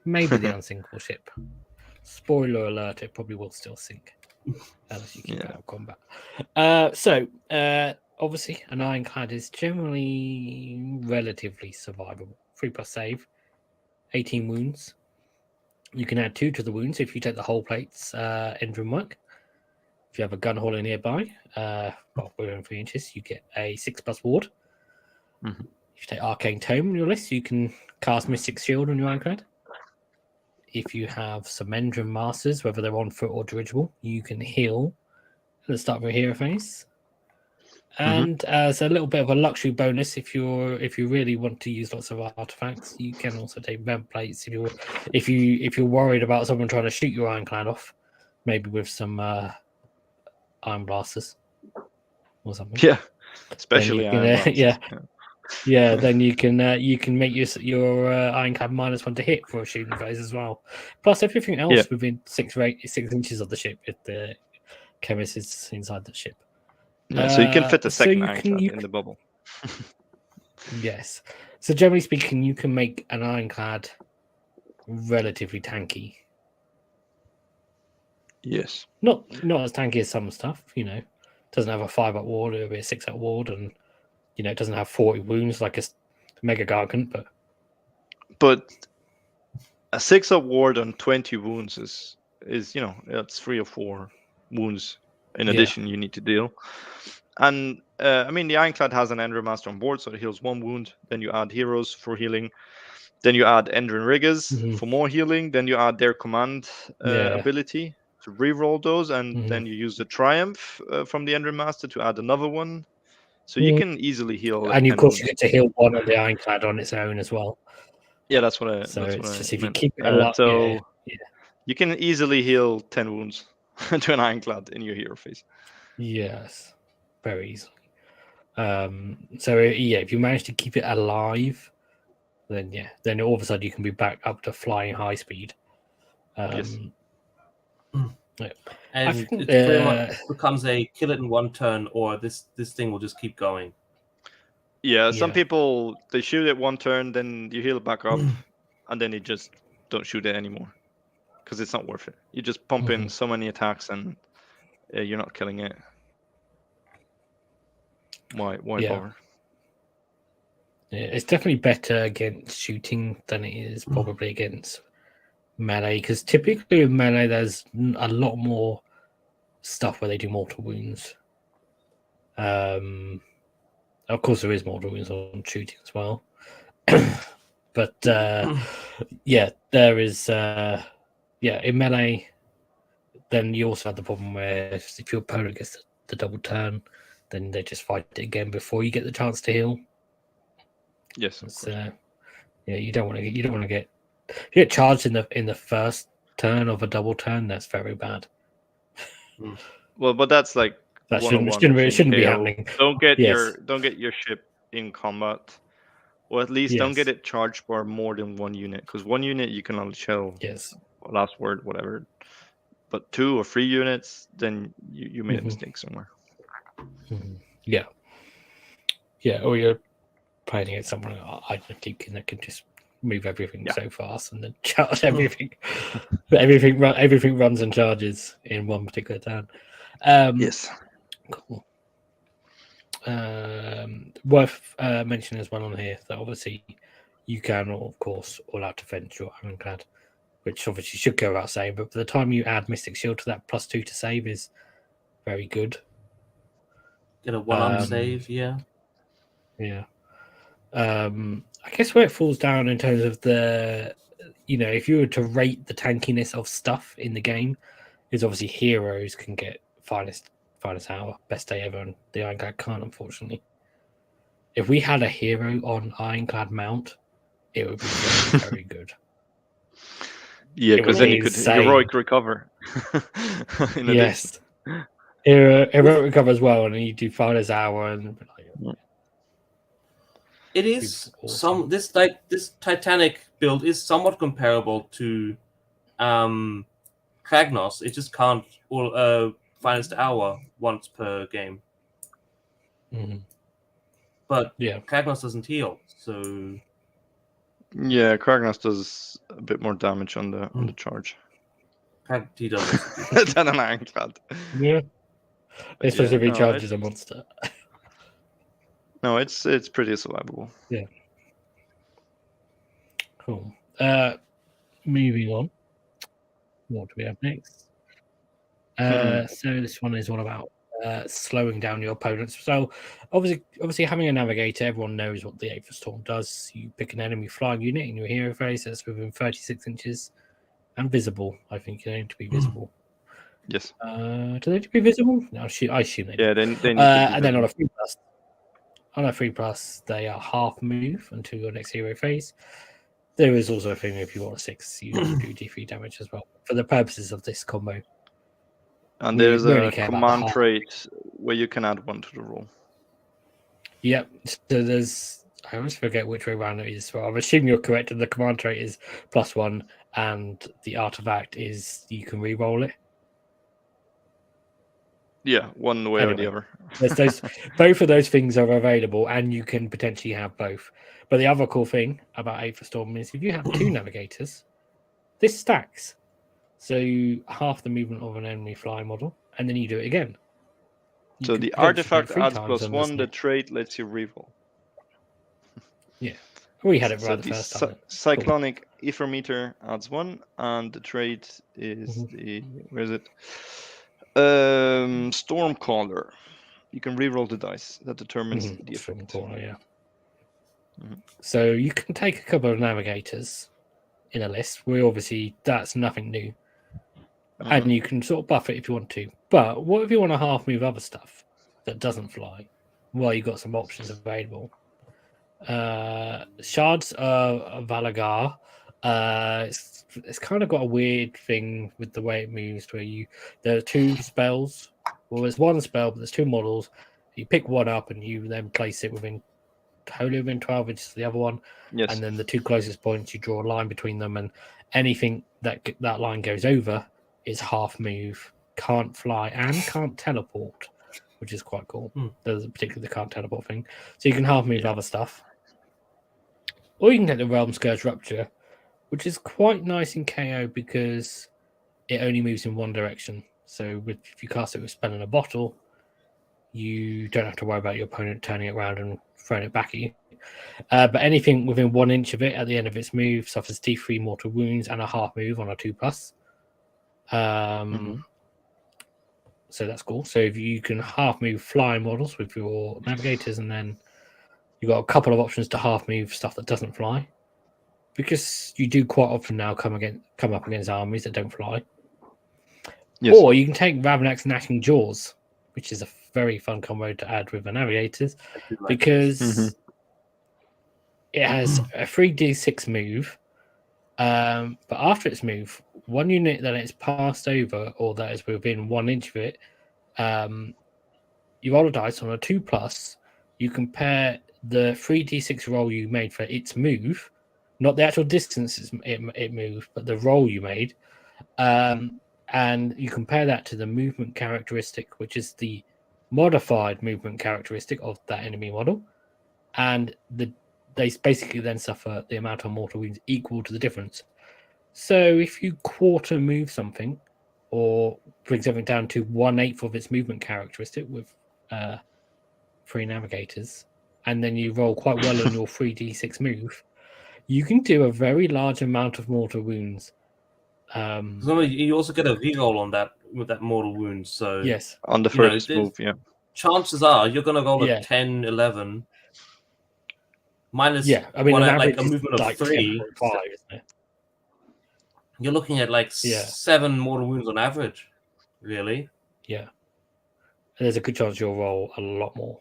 Maybe the Unsinkable ship. Spoiler alert, it probably will still sink. unless you keep it Yeah. out of combat. Obviously, an ironclad is generally relatively survivable. 3+ save, 18 wounds. You can add 2 to the wounds if you take the whole plate's engine work. If you have a gun hauler nearby, within 3 inches, you get a 6+ ward. Mhm. If you take Arcane Tome on your list, you can cast Mystic Shield on your ironclad. If you have some Endrin Masters, whether they're on foot or dirigible, you can heal at the start of your hero phase. And as a little bit of a luxury bonus, if you really want to use lots of artifacts, you can also take vent plates if you're worried about someone trying to shoot your ironclad off, maybe with some iron blasters or something. Yeah, especially Then you iron can, blasters. yeah. Then you can make your ironclad -1 to hit for a shooting phase as well. Plus everything else Yeah. within 6 inches of the ship if the chemist is inside the ship. Yeah, so you can fit the so second you ironclad can- in the bubble. Yes. So generally speaking, you can make an ironclad relatively tanky. Yes. Not as tanky as some stuff, Doesn't have a 5-up ward, it'll be a 6-up ward, and it doesn't have 40 wounds like a Mega Gargant, But a 6-up ward on 20 wounds is that's 3 or 4 wounds in Yeah. addition you need to deal. And the ironclad has an Endrin Master on board, so it heals 1 wound. Then you add heroes for healing. Then you add Endrin Riggers for more healing. Then you add their command ability to reroll those, and then you use the Triumph from the Endrin Master to add another one. So you can easily heal. Like and of 10 course, wounds. you get to heal 1 on the ironclad on its own as well. Yeah, that's what I. So that's it's what just I if you meant. keep it alive. So you can easily heal 10 wounds to an ironclad in your hero phase. Yes, very easily. If you manage to keep it alive, then all of a sudden you can be back up to flying high speed. Yes. And think, it pretty much becomes a kill it in 1 turn, or this thing will just keep going. Yeah, some people, they shoot it 1 turn, then you heal back up, and then you just don't shoot it anymore because it's not worth it. You just pump in so many attacks, and you're not killing it. Why bother? Yeah, it's definitely better against shooting than it is probably against melee, because typically with melee there's a lot more stuff where they do mortal wounds. Of course there is mortal wounds on shooting as well. But there is in melee, then you also have the problem where if your opponent gets the double turn, then they just fight it again before you get the chance to heal. Yes, of course. You don't want to get if you get charged in the first turn of a double turn. That's very bad. Well, but that's like that shouldn't be happening. Don't get your ship in combat, or at least don't get it charged for more than 1 unit, because 1 unit you can only shell. Yes. Last word, whatever. But 2 or 3 units, then you made a mistake somewhere. Yeah. Or you're playing against someone I think that can just move everything so fast and then charge everything. everything runs and charges in one particular turn. Yes. Cool. Worth mentioning as well on here that obviously you can, of course, all out defend your ironclad, which obviously should go without saying, but by the time you add Mystic Shield to that +2 to save is very good. Get a 1-up save, yeah. I guess where it falls down in terms of the, if you were to rate the tankiness of stuff in the game, is obviously heroes can get finest hour, best day ever, and the ironclad can't, unfortunately. If we had a hero on ironclad mount, it would be very, very good. Yeah, because then you could heroic recover. Yes. Heroic recover as well, and you do finest hour and. It is awesome. This Titanic build is somewhat comparable to Kragnos. It just can't finest hour once per game. But Kragnos doesn't heal, so yeah, Kragnos does a bit more damage on the charge. He does also do than an ironclad. Yeah. Especially if he no, charges a monster. No, it's pretty survivable. Yeah. Cool. Moving on. What do we have next? So this one is all about slowing down your opponents. So obviously having a navigator, everyone knows what the Aether Storm does. You pick an enemy flying unit in your hero phase that's within 36 inches and visible. I think they need to be visible. Yes. Do they need to be visible? No, I assume they do. Yeah, they need to be and then on visible. a 3+, they are half move until your next hero phase. There is also a thing if you want a 6, you do D3 damage as well. For the purposes of this combo. And We there's really a care about the command heart. trait where you can add 1 to the roll. Yep. So there's, I always forget which way around it is. So I'm assuming you're correct. And the command trait is +1, and the artifact is you can re-roll it. Yeah, one way or the Anyway. other. There's those, both of those things are available, and you can potentially have both. But the other cool thing about Aether Storm is if you have 2 navigators, this stacks. So half the movement of an enemy flying model, and then you do it again. You So can the potentially do it artifact 3 adds times on the +1, the snake. trait lets you reroll. Yeah. We had it So right the the first time. cyclonic Aethermeter adds 1, and the trait is the where is it? Stormcaller. You can reroll the dice. That determines the effect. Corner, yeah. Mhm. So you can take a couple of navigators in a list. That's nothing new. And you can sort of buff it if you want to. But what if you want to half move other stuff that doesn't fly? Well, you've got some options available. Shards of Valagar. It's kind of got a weird thing with the way it moves, where there are 2 spells. Well, there's 1 spell, but there's 2 models. You pick one up and you then place it wholly within 12 inches of the other one. Yes. And then the 2 closest points, you draw a line between them, and anything that line goes over is half move, can't fly, and can't teleport, which is quite cool. There's particularly the can't teleport thing. So you can half move other stuff. Or you can take the Realm Scourge Rupture, which is quite nice in KO because it only moves in one direction. So if you cast it with spell in a bottle, you don't have to worry about your opponent turning it around and throwing it back at you. But anything within 1 inch of it at the end of its move suffers D3 mortal wounds and a half move on a 2+. So that's cool. So if you can half move flying models with your navigators, and then you've got a couple of options to half move stuff that doesn't fly, because you do quite often now come up against armies that don't fly. Yes. Or you can take Ravenak's Gnashing Jaws, which is a very fun combo to add with the navigators, because it has a 3d6 move. But after its move, 1 unit that it's passed over or that is within 1 inch of it, you roll a dice on a 2+. You compare the 3d6 roll you made for its move, not the actual distance it moved, but the roll you made. And you compare that to the movement characteristic, which is the modified movement characteristic of that enemy model. And they basically then suffer the amount of mortal wounds equal to the difference. So if you quarter move something, or bring something down to 1/8 of its movement characteristic with 3 navigators, and then you roll quite well on your 3d6 move, you can do a very large amount of mortal wounds. You also get a reroll on that with that mortal wound. So yes, on the first move, chances are you're going to roll a 10, 11 minus I mean, like a movement of 3. 10.5, isn't it? You're looking at like 7 mortal wounds on average, really. Yeah, and there's a good chance you'll roll a lot more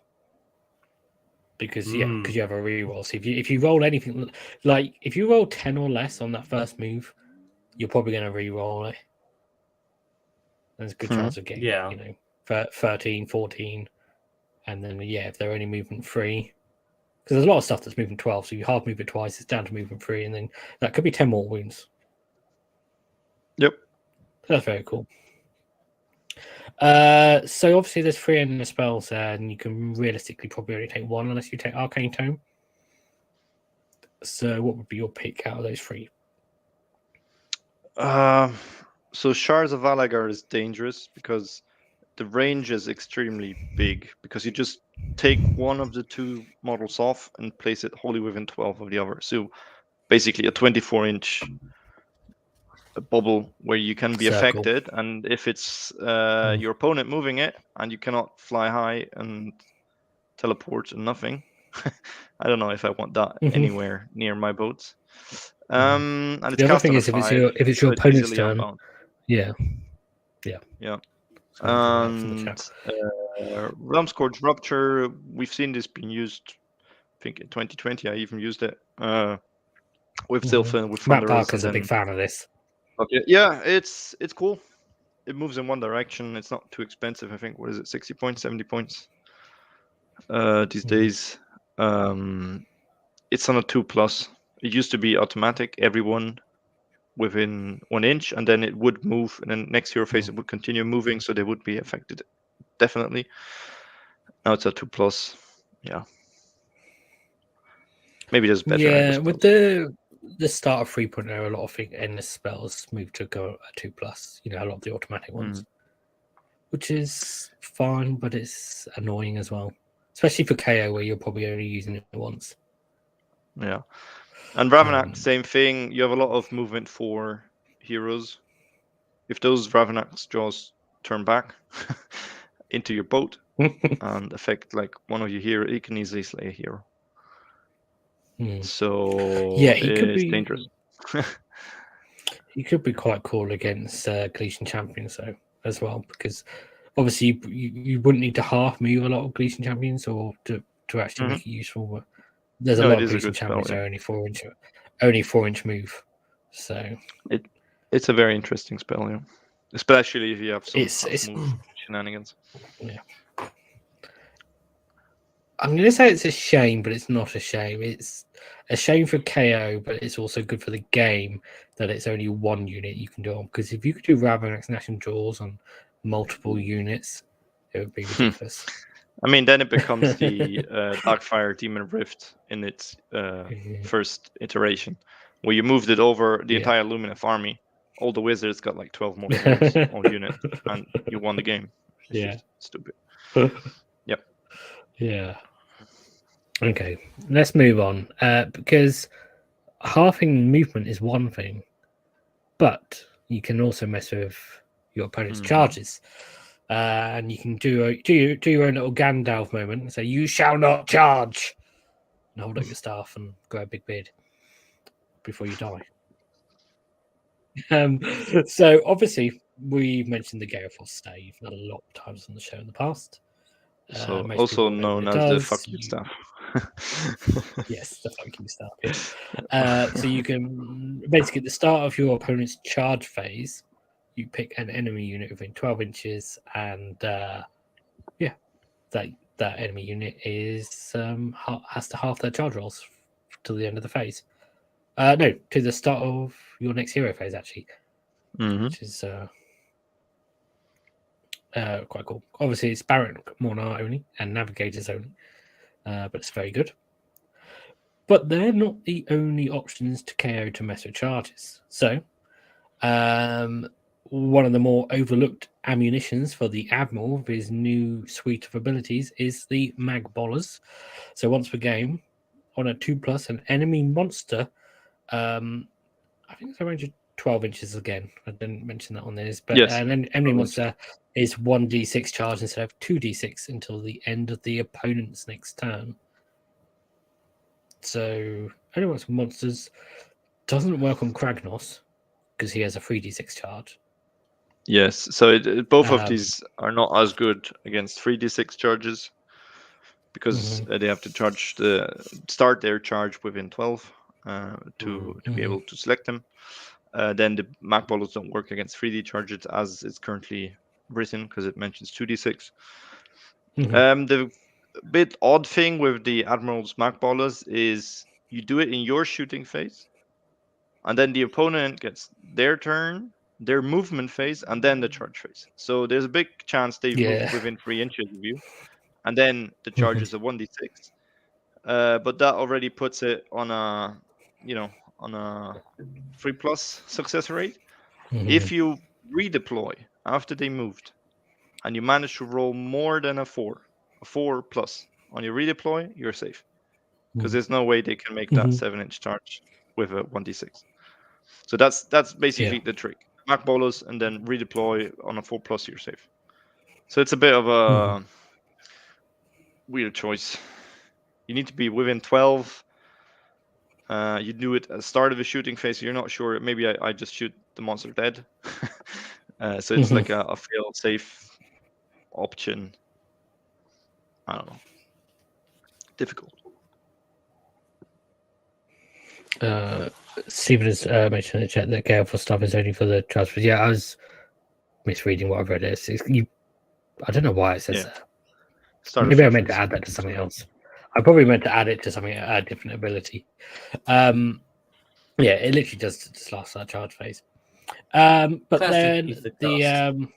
because you have a reroll. So if you roll anything, like if you roll 10 or less on that first move, you're probably going to re-roll it. There's a good chance of getting, 13, 14, and then if they're only movement 3, because there's a lot of stuff that's movement 12. So you half move it twice, it's down to movement 3, and then that could be 10 more wounds. Yep, that's very cool. So obviously there's 3 ending spells there, and you can realistically probably only take 1 unless you take Arcane Tome. So what would be your pick out of those 3? So Shards of Valagar is dangerous because the range is extremely big, because you just take one of the two models off and place it wholly within 12 of the other. So basically a 24-inch bubble where you can be Circle. affected, and if it's your opponent moving it and you cannot fly high and teleport and nothing, I don't know if I want that anywhere near my boats. And it's The other cast thing on a is if it's 5, your so it's opponent's easily turn. unbound. Yeah. And Realmscourge Rupture, we've seen this being used. I think in 2020 I even used it with Zilfin, with Matt Thunderers. Barker's a big fan of this. Okay, yeah, it's cool. It moves in one direction. It's not too expensive. I think, what is it, 60 points, 70 points these days. It's on a 2+. It used to be automatic, everyone within 1 inch, and then it would move, and then next hero phase it would continue moving, so they would be affected definitely. Now it's a 2+. Yeah. Maybe there's better. Yeah, with the start of 3.0, a lot of endless spells moved to go a 2+. You know, a lot of the automatic ones, which is fine, but it's annoying as well, especially for KO where you're probably only using it once. Yeah, and Ravnak, same thing. You have a lot of movement for heroes. If those Ravnak's jaws turn back into your boat and affect like one of your heroes, it can easily slay a hero. So yeah, he could be dangerous. He could be quite cool against Gleason champions though, as well, because obviously you wouldn't need to half move a lot of Gleason champions or to actually make it useful. But there's a lot of Gleason champions that are only 4-inch move. So it's a very interesting spell, yeah. Especially if you have some it's move shenanigans. Yeah. I'm going to say it's a shame, but it's not a shame. It's a shame for KO, but it's also good for the game that it's only one unit you can do on. Because if you could do Ravnak's National Jaws on multiple units, it would be ridiculous. I mean, then it becomes the Darkfire Demon Rift in its first iteration, where you moved it over the entire Lumineth army. All the wizards got like 12 more points on units, and you won the game. It's just stupid. Yep. Yeah. Okay, let's move on. Because halving movement is one thing, but you can also mess with your opponent's charges. And you can do your own little Gandalf moment and say, "You shall not charge," and hold up your staff and grow a big beard before you die. So obviously we've mentioned the Gale Force stave a lot of times on the show in the past. So also known as the fuck you staff. Yes, the fuck you staff. Yeah. So you can basically at the start of your opponent's charge phase, you pick an enemy unit within 12 inches, and that enemy unit is has to half their charge rolls till the end of the phase. No, to the start of your next hero phase actually, which is quite cool. Obviously, it's Baron Mornar only and Navigators only, but it's very good. But they're not the only options to KO to mess with charges. So, one of the more overlooked ammunitions for the Admiral with his new suite of abilities is the Mag Bollers. So once per game, on a 2+, an enemy monster, I think it's a range of 12 inches again. I didn't mention that on this, but an enemy monster is 1d6 charge instead of 2d6 until the end of the opponent's next turn. So anyone with monsters doesn't work on Kragnos because he has a 3d6 charge. Yes, so both of these are not as good against 3d6 charges because they have to start their charge within 12 to be able to select them. Then the Mag Bollers don't work against 3d charges as it's currently written because it mentions 2d6. The bit odd thing with the Admiral's Mag Bollers is you do it in your shooting phase, and then the opponent gets their turn, their movement phase, and then the charge phase. So there's a big chance they move within 3 inches of you, and then the charge is a 1d6. But that already puts it on a 3+ success rate. If you redeploy after they moved, and you manage to roll more than a 4 plus on your redeploy, you're safe. Because there's no way they can make that 7-inch charge with a 1d6. So that's basically the trick. Mark bolus and then redeploy on a 4 plus, you're safe. So it's a bit of a weird choice. You need to be within 12. You do it at the start of the shooting phase. You're not sure. Maybe I just shoot the monster dead. So it's like a fail-safe option. I don't know. Difficult. Stephen has mentioned in the chat that Galeful stuff is only for the charge. But yeah, I was misreading what I've read. I don't know why it says that. Maybe I meant to add that to something else. I probably meant to add it to something, a different ability. Yeah, it literally does just last that charge phase. But Classic then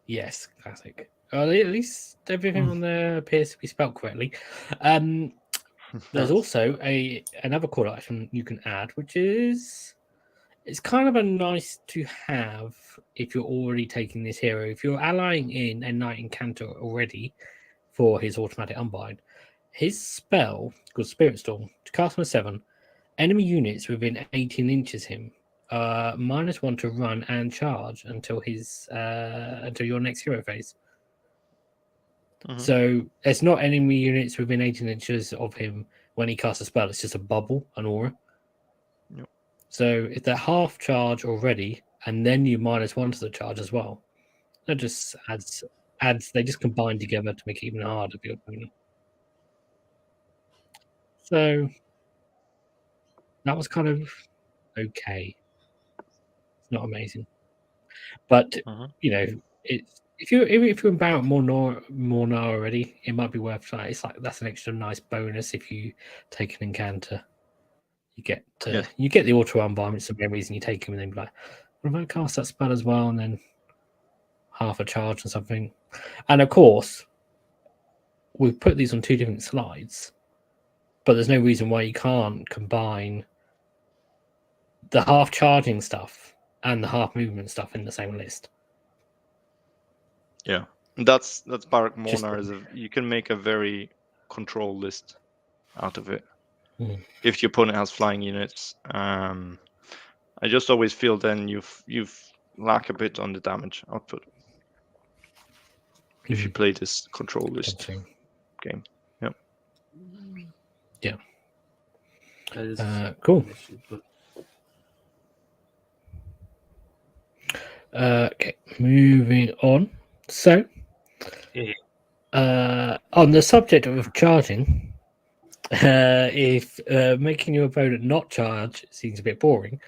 yes, classic. Well, at least everything on there appears to be spelled correctly. There's also another call action you can add, which is it's kind of a nice to have if you're already taking this hero. If you're allying in a Knight Incanter already for his automatic unbind, his spell called Spirit Storm to cast on a 7, enemy units within 18 inches of him -1 to run and charge until your next hero phase. So it's not enemy units within 18 inches of him when he casts a spell. It's just a bubble, an aura. Yep. So if they're half charge already, and then you -1 to the charge as well, that just adds. They just combine together to make it even harder for your opponent. So that was kind of okay. It's not amazing, but you know, if you're in Barrett more now already, it might be worth trying. It's like that's an extra nice bonus if you take an Incanter. You get the auto unbind. It's the main reason you take him, and then be like, what if I cast that spell as well, and then half a charge or something. And of course, we've put these on 2 different slides, but there's no reason why you can't combine the half charging stuff and the half movement stuff in the same list. Yeah, that's Barak Molnar. You can make a very control list out of it if your opponent has flying units. I just always feel then you've lack a bit on the damage output if you play this control list game. Yep. Yeah. That is cool. Okay, moving on. So, on the subject of charging, if making your opponent not charge seems a bit boring,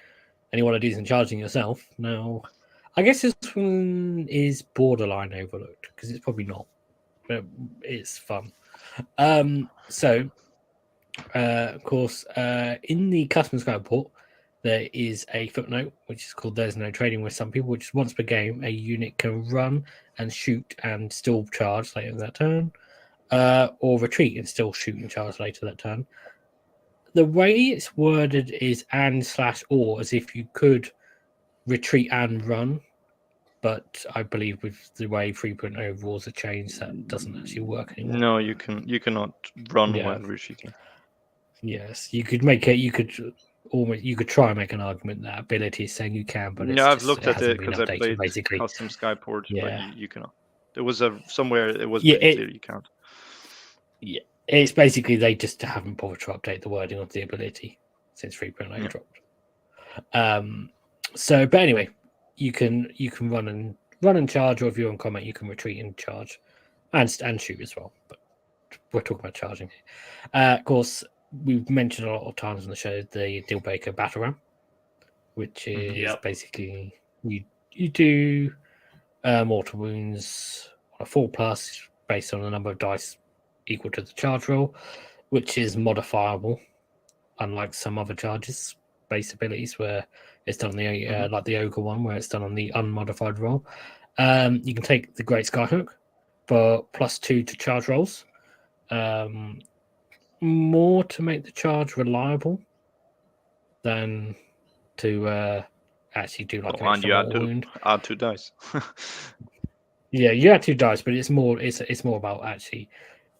and you want to do some charging yourself, now, I guess this one is borderline overlooked because it's probably not, but it's fun. Of course, in the customer's guide report, there is a footnote which is called "There's no trading with some people," which is once per game a unit can run and shoot and still charge later that turn, or retreat and still shoot and charge later that turn. The way it's worded is and/or, as if you could retreat and run, but I believe with the way 3.0 rules are changed, that doesn't actually work anymore. No, you cannot run while retreating. Yes, you could make it. You could try and make an argument that ability is saying you can, but no, I've looked at it because I played basically. Custom Skyport, but you cannot. There was somewhere it was pretty clear you can't. Yeah, it's basically they just haven't bothered to update the wording of the ability since 3.0 dropped. But anyway, you can run and charge, or if you're on combat, you can retreat and charge, and shoot as well. But we're talking about charging. Of course, we've mentioned a lot of times on the show the deal breaker battle ram, which is basically you do mortal wounds on a 4+ based on the number of dice equal to the charge roll, which is modifiable, unlike some other charges based abilities where it's done on the like the ogre one where it's done on the unmodified roll. You can take the Great Skyhook for +2 to charge rolls. More to make the charge reliable than to actually do like Oh, an and you extra wound. add 2 dice. Yeah, you add 2 dice, but it's more about actually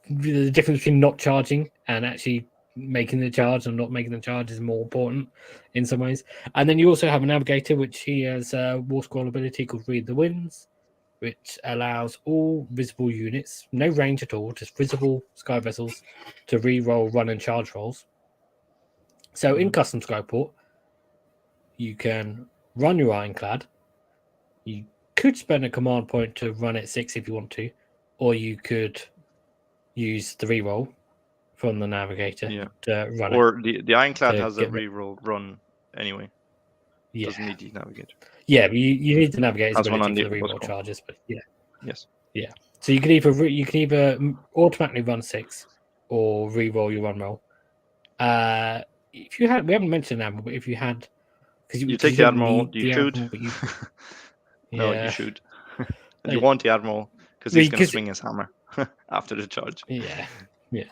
the difference between not charging and actually making the charge and not making the charge is more important in some ways. And then you also have a navigator, which he has a war scroll ability called Read the Winds, which allows all visible units, no range at all, just visible sky vessels, to re-roll run and charge rolls. So in custom Skyport, you can run your Ironclad. You could spend a command point to run at 6 if you want to, or you could use the reroll from the navigator to run or the Ironclad to has a get reroll run anyway. Yeah, Doesn't need the navigator. yeah, but you need the navigator's Has one ability on for the the reroll charges. But yeah, Yes. yeah. So you can either automatically run 6 or reroll your run roll. If you had, we haven't mentioned Admiral, but if you had, because You take the don't Admiral, need you the shoot. Admiral, but you, No, yeah. you shoot. And you want the Admiral because he's going to swing his hammer after the charge. Yeah, yeah.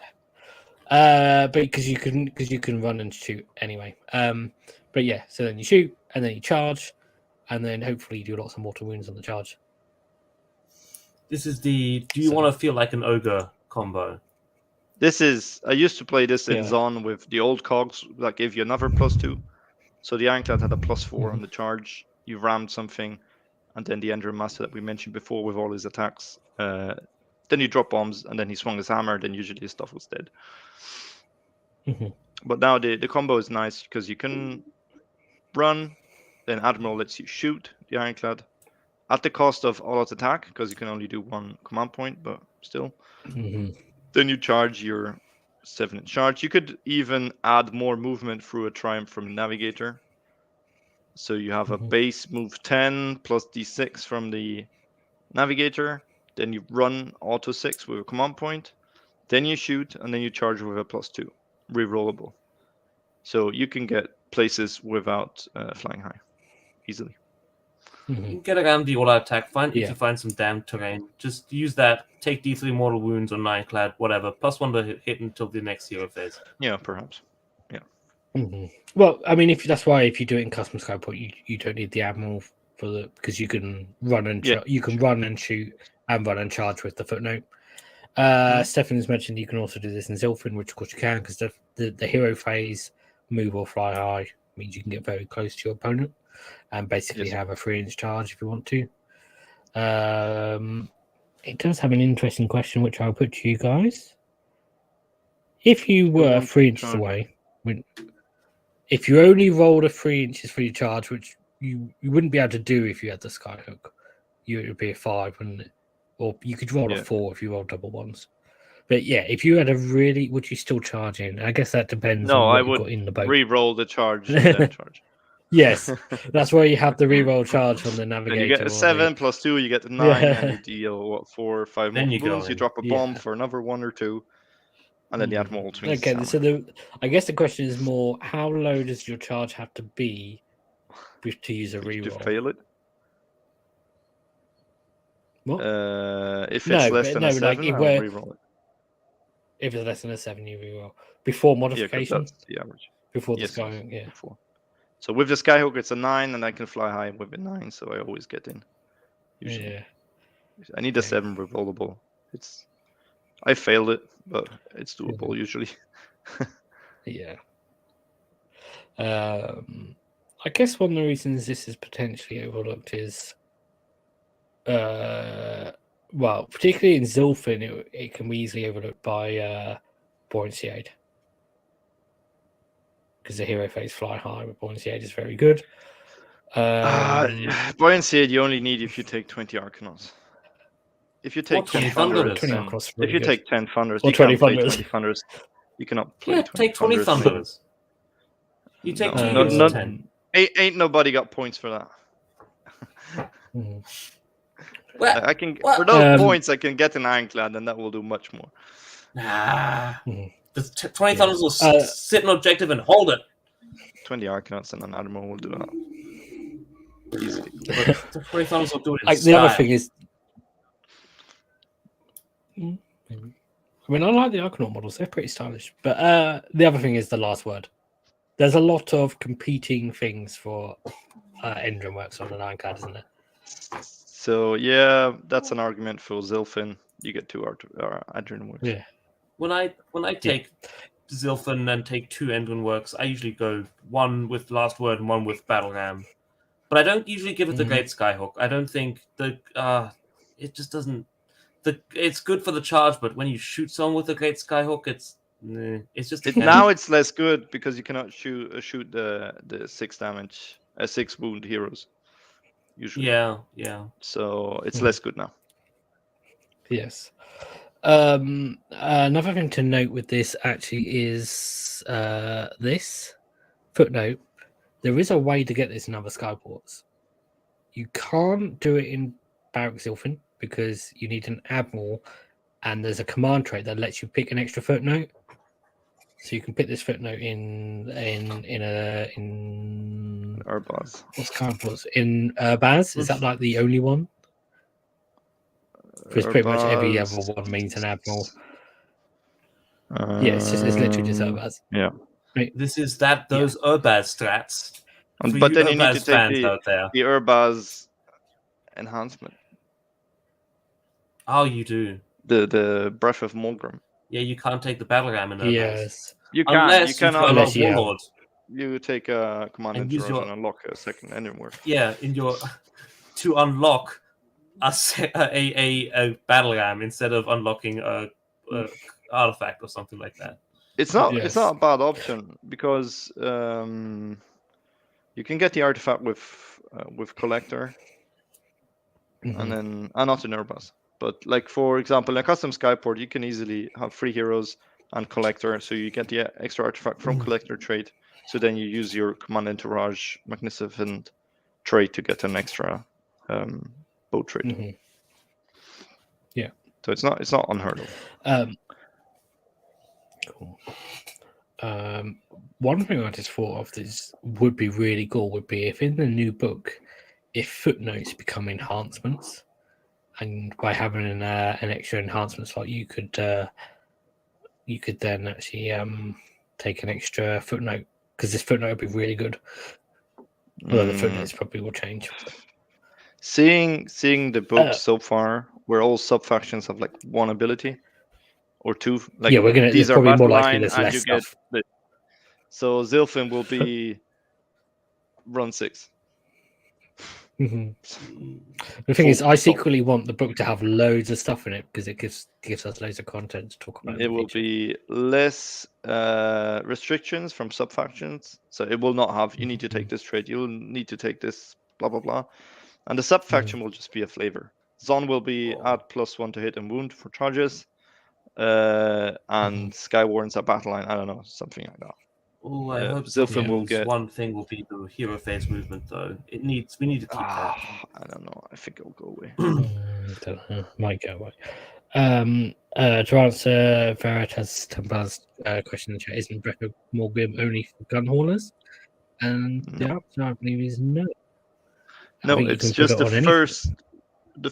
But because you can run and shoot anyway. But yeah, so then you shoot and then you charge, and then hopefully you do lots of mortal wounds on the charge. This is the. Do you want to feel like an ogre combo? This is. I used to play this in Yeah. Zon with the old cogs that gave you another +2. So the Ironclad had a +4 on the charge. You rammed something, and then the Endrin Master that we mentioned before with all his attacks. Then you drop bombs, and then he swung his hammer. Then usually his stuff was dead. But now the combo is nice because you can run, then Admiral lets you shoot the Ironclad at the cost of all-out attack because you can only do 1 command point, but still. Then you charge your 7 charge. You could even add more movement through a Triumph from the Navigator. So you have a base move 10 plus d6 from the Navigator. Then you run auto 6 with a command point. Then you shoot, and then you charge with a +2, rerollable. So you can get places without flying high easily. You can get around the all-out attack. If you find some damn terrain, just use that. Take D3 mortal wounds on Ironclad, whatever. +1 to hit until the next hero phase. Yeah, perhaps. Yeah. Well, I mean, if you do it in custom Skyport, you don't need the Admiral for because you can run and run and shoot and run and charge with the footnote. Stefan's mentioned you can also do this in Zilfin, which of course you can because the hero phase move or fly high means you can get very close to your opponent and basically have a 3-inch charge if you want to. It does have an interesting question which I'll put to you guys. If you were 3 inches away, if you only rolled a 3 inches for your charge, which you wouldn't be able to do if you had the Skyhook, it would be a 5, wouldn't it? Or you could roll a 4 if you roll double ones. But yeah, if you had would you still charge in? I guess that depends on what you've got in the boat. Re-roll the charge and then charge. Yes, that's where you have the re-roll charge on the Navigator. And you get a 7 plus 2, you get the 9, and you deal 4 or 5 more wounds. You drop a bomb for another 1 or 2, and then the Admiral swings. Okay, so I guess the question is more: how low does your charge have to be to use a re-roll? To fail it. What? If it's less than a 7, I'll re-roll it. If it's less than a 7, you re-roll before modification. That's the average. Before the Skyhook, Before. So with the Skyhook, it's a 9, and I can fly high with a 9, so I always get in. Usually. Yeah. I need a 7 rerollable. I failed it, but it's doable usually. Yeah. I guess one of the reasons this is potentially overlooked is, well, particularly in Zilfin, it can be easily overlooked by Buoyancy Aid. Because the hero phase fly high with Buoyancy Aid is very good. Buoyancy Aid you only need if you take 20 Arcanauts. If you take 10 Thunders, if you take 10 Thunders, you can't play 20 Thunders. You cannot play 20 take 20 Thunders. You take 10. Ain't nobody got points for that. Well, I can for those points I can get an Ironclad, and that will do much more. The 20 Thunders will sit an objective and hold it. 20 Arcanauts and an Admiral will do that easily. The 20 Thunders will do it. The other thing is, I mean, I like the Arcanaut models; they're pretty stylish. But the other thing is the last word. There's a lot of competing things for engine works on an Ironclad, isn't there? So yeah, that's an argument for Zilfin. You get 2 Adrian works. Yeah. When I take Zilfin and take 2 engine works, I usually go 1 with Last Word and 1 with Battle Ram. But I don't usually give it the Great Skyhook. I don't think it just doesn't. It's good for the charge, but when you shoot someone with a Great Skyhook, it's just. Now it's less good because you cannot shoot the 6 damage, 6 wound heroes. Usually. Yeah. So it's less good now. Yes. Another thing to note with this actually is this footnote. There is a way to get this in other Skyports. You can't do it in Barrack Zilfin because you need an Admiral, and there's a command trait that lets you pick an extra footnote. So you can pick this footnote in Urbaz. What's Skyports? In Urbaz? Is that like the only one? Because pretty much every other one means an Admiral. Yeah, it's literally just Urbaz. Yeah. This is those Urbaz strats. But then you need to take the Urbaz enhancement. Oh, you do. The Breath of Mulgrim. Yeah, you can't take the Battle Ram in Urbaz. Yes. You can. Unless you cannot unless Warlord. You take a command and unlock a second engine work. Yeah, to unlock a battle ram instead of unlocking a artifact or something like that. It's not a bad option because you can get the artifact with collector, and then not in Urbaz. But like for example, in a custom Skyport, you can easily have 3 heroes and collector, so you get the extra artifact from collector trait. So then you use your command entourage magnificent trait to get an extra boat trait. Yeah. So it's not unheard of. Cool. One thing I just thought of that would be really cool would be if in the new book, if footnotes become enhancements, and by having an extra enhancement slot, you could then actually take an extra footnote, because this footnote would be really good. Although the footnotes probably will change. Seeing the book so far, where all sub factions have like 1 ability or 2. Like yeah, we're gonna. These are probably battle more likely line, there's and less you stuff. get. So Zilfin will be run 6. The thing is, I secretly want the book to have loads of stuff in it because it gives us loads of content to talk about. It will be less restrictions from sub factions, so it will not have. You need to take this trait. You'll need to take this. Blah blah blah, and the sub faction will just be a flavor. Zon will be add +1 to hit and wound for charges, and Skywarden's a battle line. I don't know, something like that. Oh, I hope Zilfin will get one thing will be the hero phase movement though. We need to keep that. I don't know. I think it'll go away. Don't know. Might go away. To answer Veritas Templars question in the chat, isn't Breath of Morgrim only for gun haulers? And the answer, I believe, is no. No, it's just the first the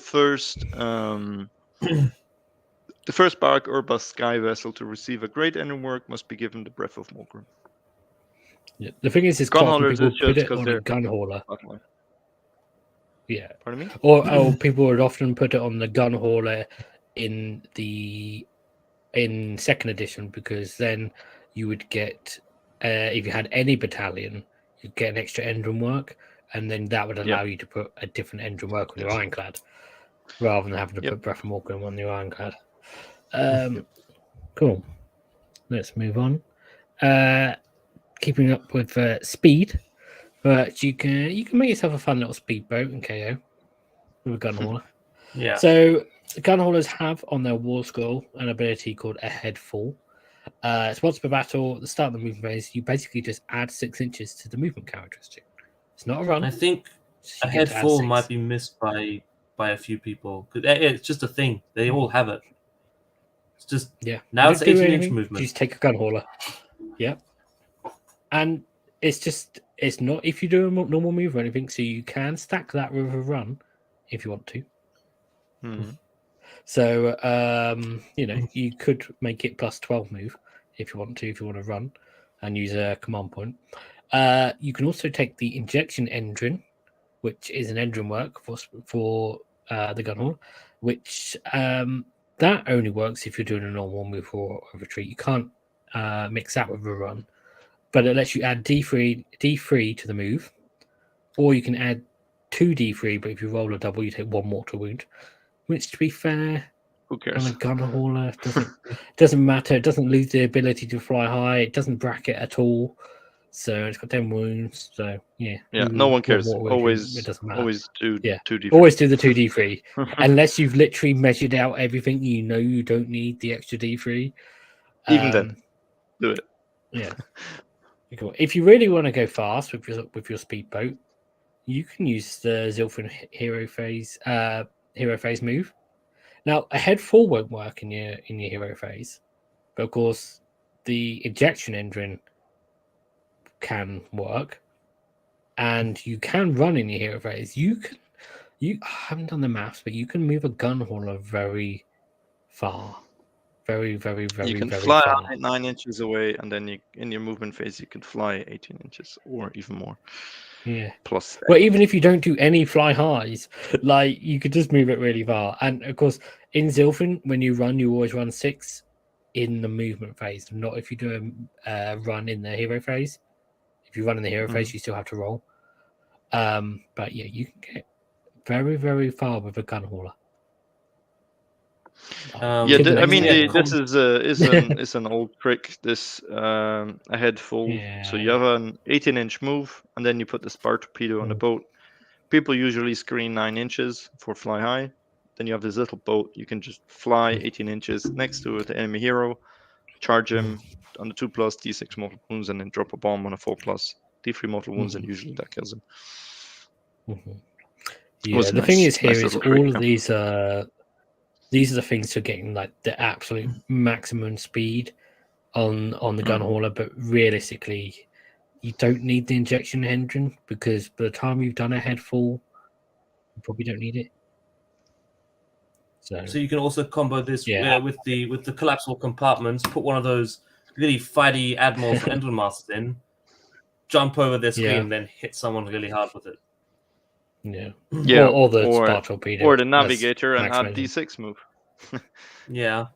first Barrack Urbaz Sky vessel to receive a great engine work must be given the Breath of Morgrim. Yeah. The thing is gun haulers people put it on a gun hauler. Yeah. Pardon me? Or people would often put it on the gun hauler in second edition, because then you would get if you had any battalion, you'd get an extra engine work, and then that would allow you to put a different engine work on your Ironclad, rather than having to put Breath of Morgrim on your Ironclad. Cool. Let's move on. Keeping up with speed, but you can make yourself a fun little speedboat in KO with a gun hauler. Yeah. So the gun haulers have on their war scroll an ability called a head fall. It's once per battle. At the start of the movement phase, you basically just add 6 inches to the movement characteristic. It's not a run. I think a head fall might be missed by a few people. It's just a thing. They all have it. It's just now it's 18-inch movement. You just take a gun hauler. Yep. And it's not if you do a normal move or anything, so you can stack that with a run if you want to. So you could make it +12 move if you want to run. and use a command point. You can also take the injection engine, which is an engine work for the gun hall, which that only works if you're doing a normal move or a retreat. You can't mix that with a run, but it lets you add D3 to the move, or you can add 2 D3, but if you roll a double, you take 1 mortal wound. Which, to be fair, Who on cares? a gun hauler doesn't matter. It doesn't lose the ability to fly high. It doesn't bracket at all. So it's got 10 wounds. So yeah, No one cares. It doesn't matter. Always do Yeah. 2D. Always do the 2D3, unless you've literally measured out everything. You don't need the extra D3. Even then, do it. Yeah. If you really want to go fast with your speedboat, you can use the Zilfin hero phase move. Now, a head full won't work in your hero phase, but of course, the injection engine can work, and you can run in your hero phase. I haven't done the maths, but you can move a gun hauler very far, very, very, very, You can very fly far. 9 inches away, and then in your movement phase, you can fly 18 inches or even more. Yeah. Plus, Well, even if you don't do any fly highs, like you could just move it really far. And of course, in Zilfin, when you run, you always run 6 in the movement phase, not if you do a run in the hero phase. If you run in the hero phase, you still have to roll. But yeah, you can get very, very far with a gun hauler. This is an old trick. This a head full. Yeah. So you have an 18-inch move, and then you put the spar torpedo on the boat. People usually screen 9 inches for fly high. Then you have this little boat. You can just fly 18 inches next to the enemy hero, charge him on the 2+ D6 mortal wounds, and then drop a bomb on a 4+ D3 mortal wounds, and usually that kills him. Yeah, the thing is here is all of these are the things for getting like the absolute maximum speed on the gun hauler, but realistically, you don't need the injection engine because by the time you've done a head full, you probably don't need it. So you can also combo this with the collapsible compartments. Put one of those really fighty admirals or engine masters in, jump over their screen, then hit someone really hard with it. Yeah. Or the spar torpedo, or the navigator, and add D6 move. Yeah.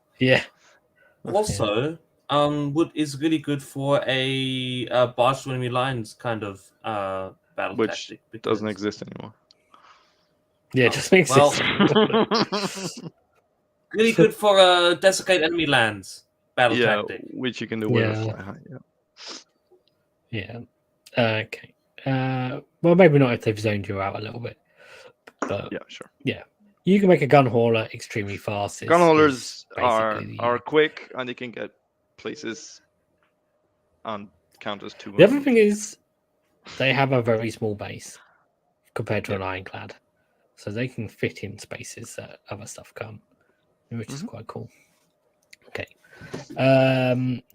Also, is really good for a barge to enemy lines kind of battle tactic, which doesn't exist anymore. Yeah, it doesn't exist. Really good for a desiccate enemy lands battle tactic, which you can do with a fly high. Yeah. Okay. Well, maybe not if they've zoned you out a little bit, but sure. Yeah, you can make a gun hauler extremely fast. Gun haulers are quick, and they can get places on count as 2. The other thing is they have a very small base compared to an ironclad, so they can fit in spaces that other stuff can't, which is quite cool. Okay,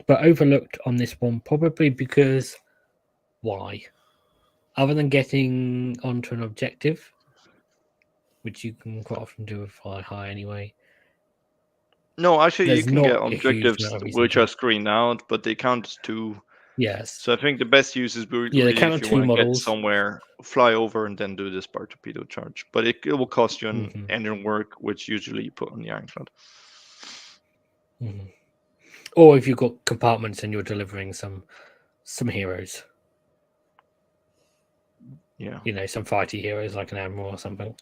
but overlooked on this one probably because why? Other than getting onto an objective, which you can quite often do with fly high anyway. No, actually, you can get objectives which are screened out, but they count as 2. Yes. So I think the best use is really they count if you want to models. get somewhere, fly over, and then do the spar torpedo charge. But it will cost you an engine work, which usually you put on the ironclad. Or if you've got compartments and you're delivering some heroes. Yeah. Some fighty heroes like an admiral or something.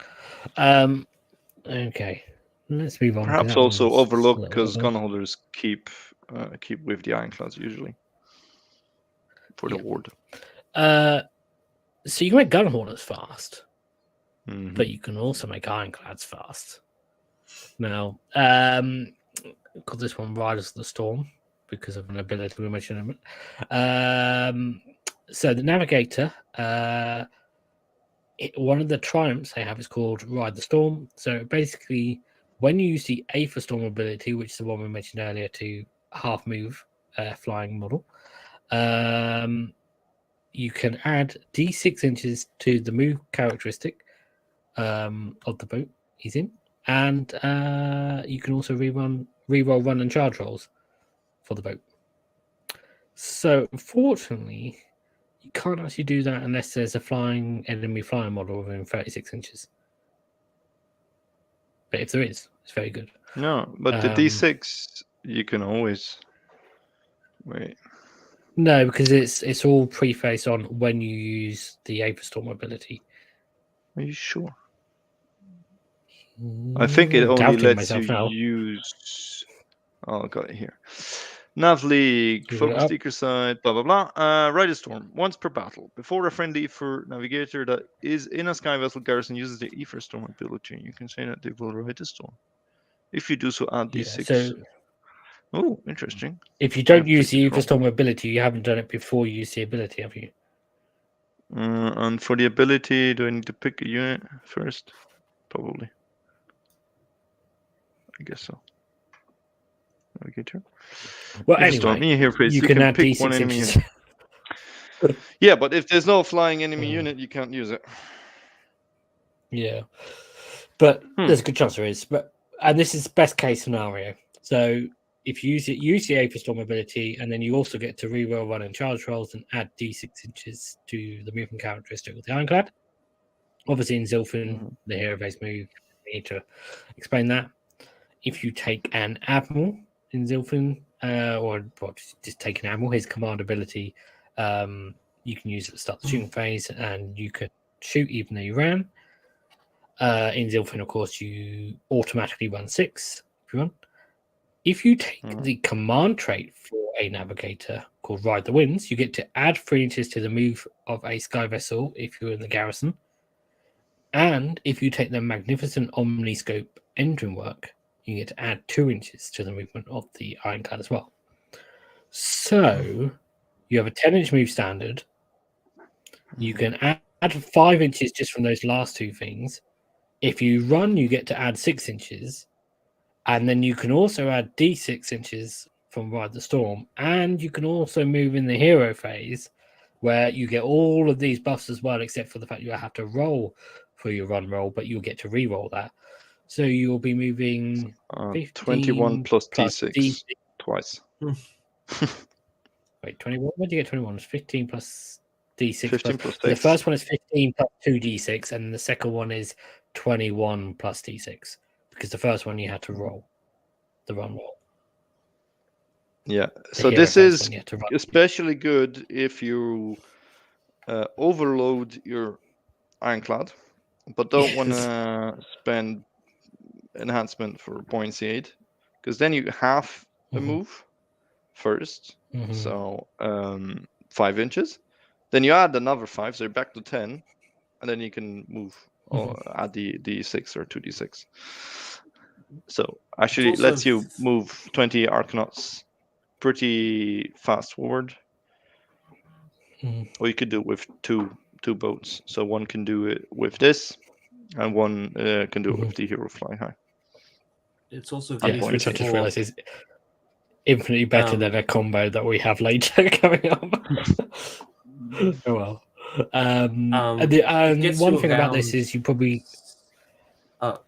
Okay. Let's move on. Perhaps also overlooked because gun holders keep with the ironclads usually for the ward. So you can make gun haulers fast, but you can also make ironclads fast. Now, call this one Riders of the Storm because of an ability we mentioned. So the Navigator, one of the triumphs they have is called Ride the Storm. So basically, when you use the Aether Storm ability, which is the one we mentioned earlier, to half move flying model, you can add D6 inches to the move characteristic of the boat he's in, and you can also reroll run and charge rolls for the boat. So, unfortunately, you can't actually do that unless there's a enemy flying model within 36 inches. But if there is, it's very good. No, but the D6 you can always wait. No, because it's all prefaced on when you use the Aetherstorm ability. Are you sure? I think it only Doubting lets myself you now. use. Oh, I got it here. Nav League, Give it Focus up. Seeker side, blah blah blah. Ride a storm once per battle. Before a friendly for navigator that is in a sky vessel garrison uses the Aetherstorm ability, you can say that they will ride a storm. If you do so, add D6. Yeah, so oh, interesting. if you don't I'll use take the it from- Aetherstorm ability, you haven't done it before you use the ability, have you? And for the ability, do I need to pick a unit first? Probably. I guess so. Navigator. Well, Aetherstorm. anyway, In your face, you can add pick D6 one enemy inches. unit. Yeah, but if there's no flying enemy unit, you can't use it. Yeah, but there's a good chance there is. And this is best case scenario. So if you use the Aetherstorm ability, and then you also get to reroll run and charge rolls and add D6 inches to the movement characteristic of the Ironclad. Obviously, in Zilfin, the hero phase move, I need to explain that. If you take an Admiral in Zilfin, or just take an Admiral, his command ability, you can use it to start the shooting phase, and you can shoot even though you ran. In Zilfin, of course, you automatically run 6 if you want. If you take the command trait for a navigator called Ride the Winds, you get to add 3 inches to the move of a sky vessel if you're in the garrison. And if you take the Magnificent Omniscope engine work, you get to add 2 inches to the movement of the Ironclad as well. So you have a 10-inch move standard. You can add 5 inches just from those last 2 things. If you run, you get to add 6 inches. And then you can also add D6 inches from Ride the Storm. And you can also move in the hero phase, where you get all of these buffs as well, except for the fact you have to roll for your run roll, but you'll get to re-roll that. So you'll be moving 21 plus D6 D6 twice. Wait, 21? Where do you get 21? It's 15 plus D6. 15 plus So the 6. first one is 15 plus 2 D6, and the second one is 21 plus D6. Because the first one you had to roll the run roll. Yeah. The So hero this phase is one you had to run. especially good if you overload your Ironclad, but don't want to spend enhancement for buoyancy 8, because then you half a move first. So 5 inches. Then you add another 5, so you're back to 10, and then you can move or add the D6 or 2D6. So actually, it lets you move 20 Arcanauts pretty fast forward. Or you could do it with two boats. So one can do it with this, and one can do it with the hero fly high. It's also Yeah, really which I good just for- realised is infinitely better than a combo that we have later coming up. Oh well. And one thing about this is you probably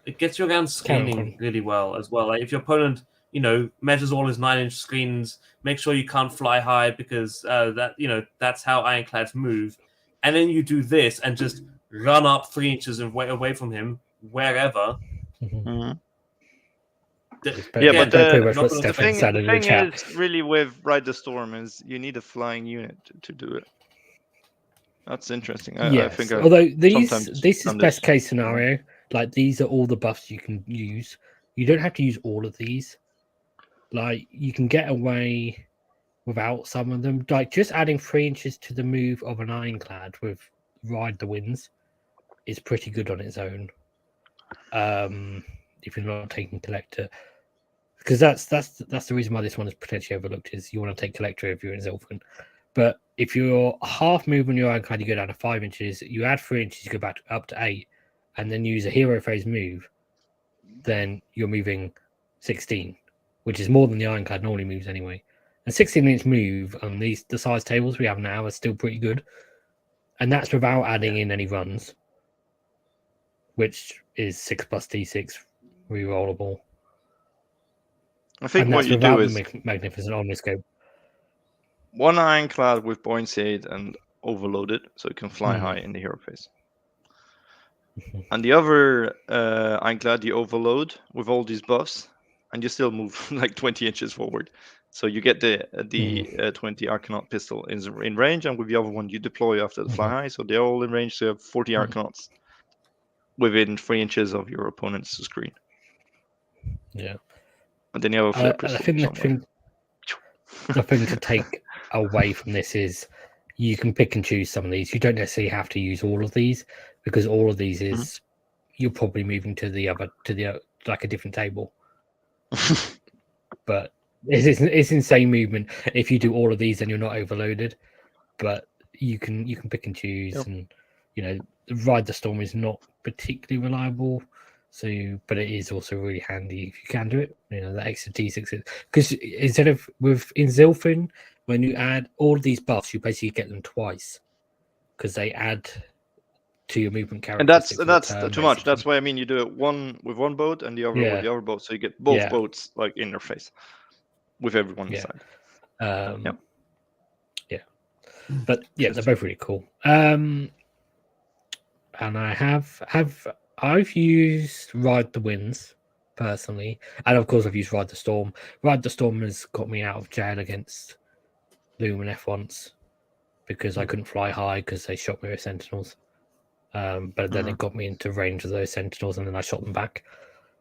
it gets you around screening really well as well. Like if your opponent, measures all his 9-inch screens, make sure you can't fly high because that's how Ironclads move. And then you do this and just run up 3 inches away from him wherever. Yeah, but the thing is really with Ride the Storm is you need a flying unit to do it. That's interesting. Yes. I think although this is best case scenario. Like these are all the buffs you can use. You don't have to use all of these. Like you can get away without some of them. Like just adding 3 inches to the move of an Ironclad with Ride the Winds is pretty good on its own. If you're not taking Collector, because that's the reason why this one is potentially overlooked is you want to take Collector if you're in Zilfin. But if you're half move on your Ironclad, you go down to 5 inches. You add 3 inches, you go back up to 8, and then use a hero phase move. Then you're moving 16, which is more than the Ironclad normally moves anyway. And 16-inch move on the size tables we have now are still pretty good, and that's without adding in any runs, which is 6 plus D6 rerollable. I think and what you do is Magnificent Omniscope. one ironclad with buoyancy 8 and overloaded, so it can fly high in the hero phase. And the other ironclad you overload with all these buffs, and you still move like 20 inches forward. So you get the 20 Arcanaut pistol in range, and with the other one you deploy after the fly high. So they're all in range. So you have 40 Arcanauts within 3 inches of your opponent's screen. Yeah. And then you have a flare pistol. I think the thing to take away from this is you can pick and choose some of these. You don't necessarily have to use all of these, because all of these is you're probably moving to the like a different table. But it's insane movement. If you do all of these, then you're not overloaded. But you can pick and choose, and Ride the Storm is not particularly reliable. So, but it is also really handy if you can do it. That extra D6, because instead of in Zilfin, when you add all of these buffs, you basically get them twice because they add to your movement characteristics. And that's too much. That's why you do it one with one boat and the other with the other boat, so you get both boats like in their face with everyone inside. But they're both really cool. And I've used Ride the Winds personally, and of course I've used Ride the Storm. Ride the Storm has got me out of jail against Lumineth once because I couldn't fly high because they shot me with Sentinels. But then it got me into range of those Sentinels, and then I shot them back,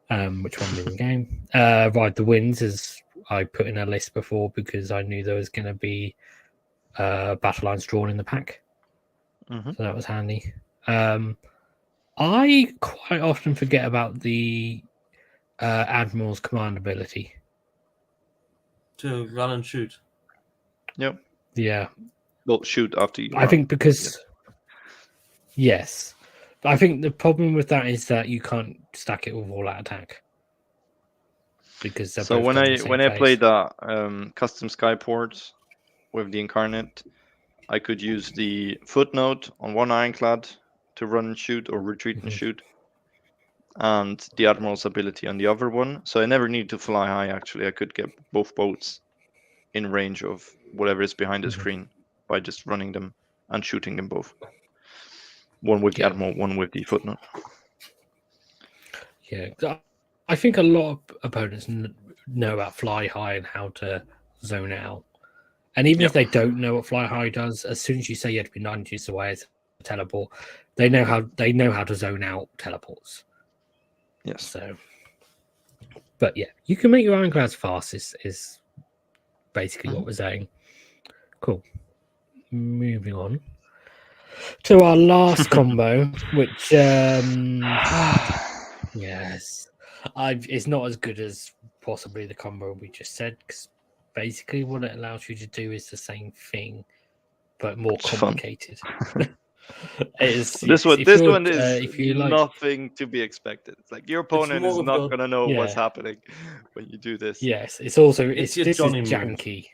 which won me the game. Ride the Winds is I put in a list before because I knew there was going to be battle lines drawn in the pack, so that was handy. I quite often forget about the Admiral's command ability to run and shoot. Yep. Yeah. Well, shoot after you. I think because yes, I think the problem with that is that you can't stack it with all-out attack. Because so when I played that custom Skyport with the Incarnate, I could use the footnote on one ironclad to run and shoot or retreat and shoot, and the Admiral's ability on the other one. So I never need to fly high, actually. I could get both boats in range of whatever is behind the screen by just running them and shooting them both. One with the Admiral, one with the footnote. Yeah, I think a lot of opponents know about fly high and how to zone out. And even if they don't know what fly high does, as soon as you say you have to be 9 inches away as a teleport, they know how to zone out teleports. Yes. So, but yeah, you can make your ironclads fast. Is basically what we're saying. Cool. Moving on to our last combo, which yes, it's not as good as possibly the combo we just said, because basically what it allows you to do is the same thing but more complicated. This one is nothing to be expected. It's like your opponent is not going to know what's happening when you do this. Yes, it's also this is Johnny janky.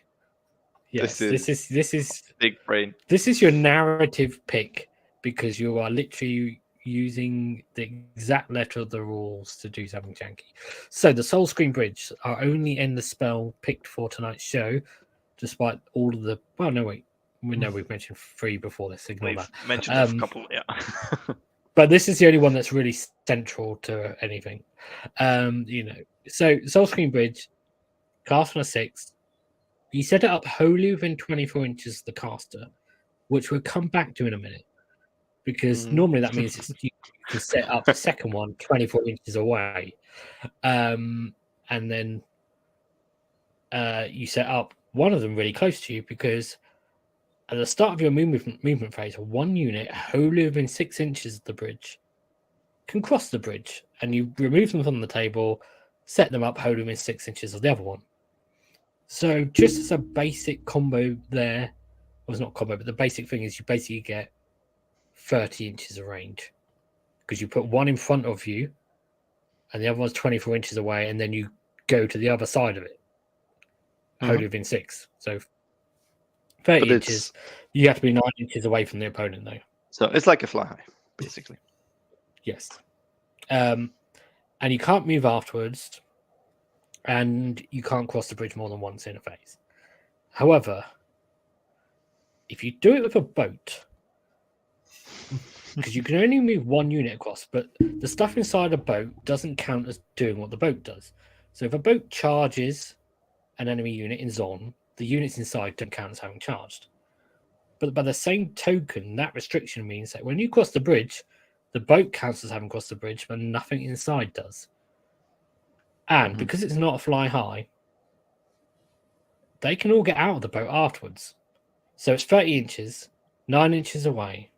Yes, this is big brain. This is your narrative pick because you are literally using the exact letter of the rules to do something janky. So the Soul Screen Bridge are only in the spell picked for tonight's show, despite all of the. Well, no, wait. We know we've mentioned 3 before this. Ignore that. Mentioned a couple, But this is the only one that's really central to anything. So Soul Screen Bridge, cast on a 6. You set it up wholly within 24 inches of the caster, which we'll come back to in a minute. Because normally that means you can set up the second one 24 inches away. And then you set up one of them really close to you because at the start of your movement phase, one unit wholly within 6 inches of the bridge can cross the bridge, and you remove them from the table, set them up wholly within 6 inches of the other one. So just as a basic combo there, well, it's not combo, but the basic thing is you basically get 30 inches of range because you put one in front of you and the other one's 24 inches away, and then you go to the other side of it, wholly within 6. So 30 inches, you have to be 9 inches away from the opponent, though. So it's like a fly high, basically. Yes. And you can't move afterwards, and you can't cross the bridge more than once in a phase. However, if you do it with a boat, because you can only move one unit across, but the stuff inside a boat doesn't count as doing what the boat does. So if a boat charges an enemy unit in zone, the units inside don't count as having charged. But by the same token, that restriction means that when you cross the bridge, the boat counts as having crossed the bridge, but nothing inside does. And because it's not a fly high, they can all get out of the boat afterwards. So it's 30 inches, 9 inches away,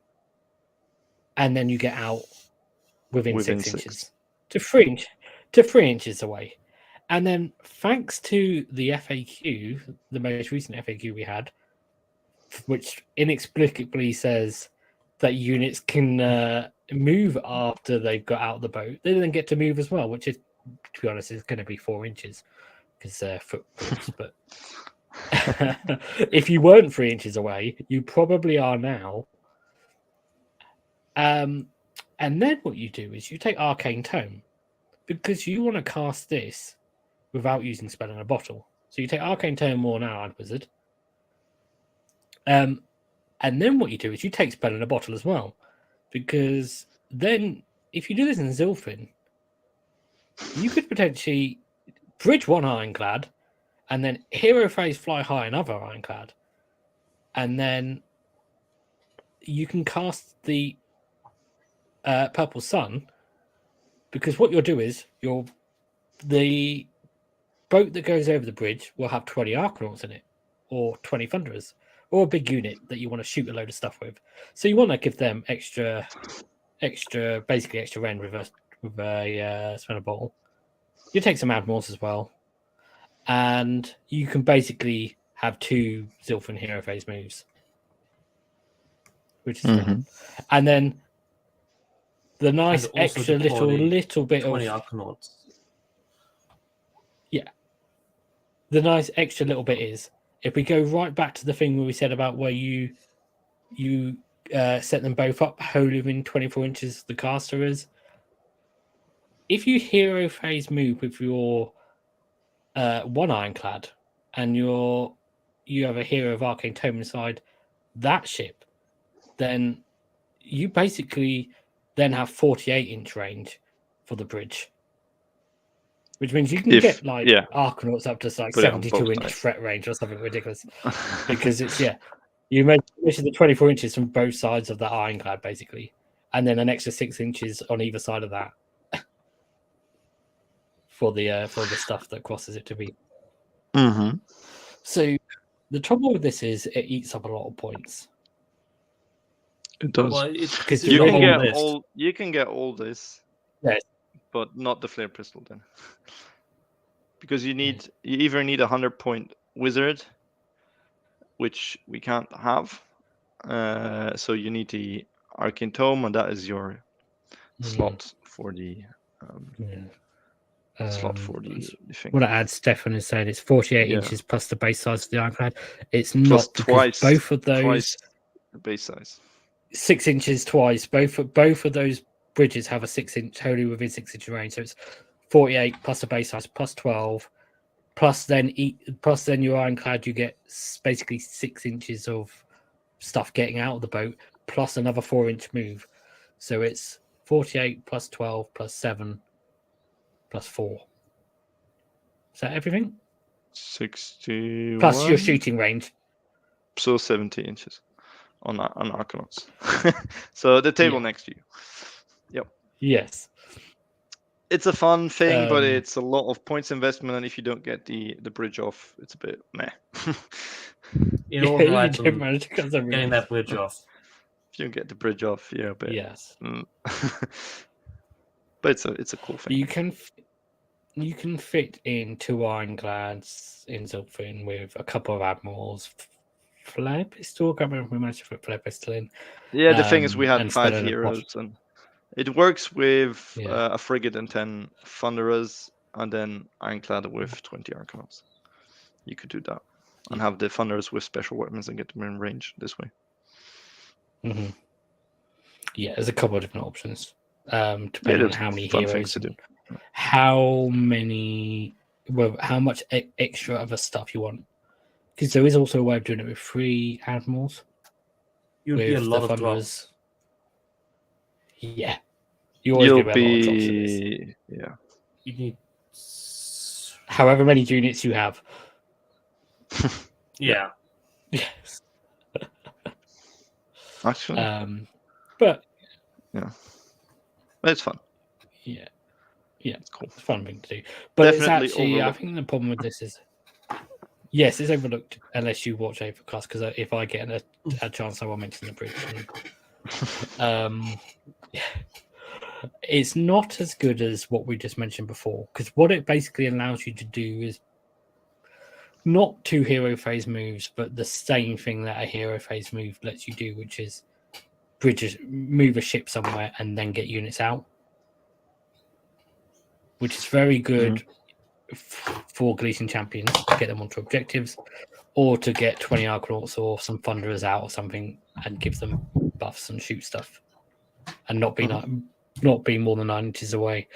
and then you get out within 6 inches to 3 inches away. And then thanks to the FAQ, the most recent FAQ we had, which inexplicably says that units can move after they've got out of the boat, they then get to move as well, which is, to be honest, is going to be 4 inches because they're footprints. But if you weren't 3 inches away, you probably are now. And then what you do is you take Arcane Tome, because you want to cast this without using Spell in a Bottle. So you take Arcane Tome or an Allied Wizard. And then what you do is you take Spell in a Bottle as well. Because then, if you do this in Zilfin, you could potentially bridge one Ironclad, and then Hero Phase fly high another Ironclad. And then you can cast the Purple Sun, because what you'll do is the boat that goes over the bridge will have 20 Arcanauts in it, or 20 Thunderers, or a big unit that you want to shoot a load of stuff with. So you want to give them extra rend with a spell bottle. You take some Admirals as well, and you can basically have 2 Zilfin Hero Phase moves, which is fun. And then the nice extra little bit 20 of Arcanauts. Yeah. The nice extra little bit is, if we go right back to the thing where we said about where you set them both up wholly within 24 inches the caster is, if you Hero Phase move with your one Ironclad and you have a Hero of Arcane Tome inside that ship, then you basically then have 48-inch range for the bridge. Which means you can get Arcanauts up to like 72-inch threat range or something ridiculous. Because it's, you measure the 24 inches from both sides of that Ironclad, basically. And then an extra 6 inches on either side of that for the stuff that crosses it to be. So the trouble with this is it eats up a lot of points. It does. Well, Because you can get all this. Yes. But not the flare pistol then, because you either need a 100-point wizard, which we can't have. So you need the Arcane Tome, and that is your slot for the slot for the thing. What I add, Stefan is saying it's 48 inches plus the base size of the Ironclad. It's plus not twice both of those twice the base size. 6 inches twice. Both of those bridges have a 6 inch wholly within 6 inch range, so it's 48 plus the base size plus 12 plus then your Ironclad, you get basically 6 inches of stuff getting out of the boat plus another 4-inch move, so it's 48 plus 12 plus 7 plus 4. Is that everything? 61 plus your shooting range, so 70 inches on Arcanauts. So the table next to you. Yep. Yes. It's a fun thing, but it's a lot of points investment, and if you don't get the bridge off, it's a bit meh. In order to getting that bridge off. If you don't get the bridge off, but yes. But it's a cool thing. You can fit in 2 Ironclads in Zilfin with a couple of Admirals. Flare pistol, I can't remember if we managed to put flare pistol in. Yeah, the thing is, we had 5 heroes, and it works with a frigate and 10 Thunderers, and then Ironclad with 20 Arcanauts. You could do that, and have the Thunderers with special weapons and get them in range this way. Yeah, there's a couple of different options, depending on how many heroes, how much extra other stuff you want. Because there is also a way of doing it with 3 Admirals. You'd be a with lot the of Thunderers. drops. Yeah, you always You'll give a lot of drops for this. be yeah. You need. However many units you have. Yeah. Yes. Actually, But it's fun. yeah, It's cool. it's a fun thing to do. But Definitely it's actually, I overlooked. think the problem with this is, yes, it's overlooked unless you watch Aethercast, because if I get a chance, I will mention the bridge. It's not as good as what we just mentioned before, because what it basically allows you to do is not 2 hero phase moves, but the same thing that a hero phase move lets you do, which is move a ship somewhere and then get units out, which is very good for Gleason champions to get them onto objectives, or to get 20 Arcanauts or some Thunderers out or something and give them buffs and shoot stuff, and not be more than 9 inches away.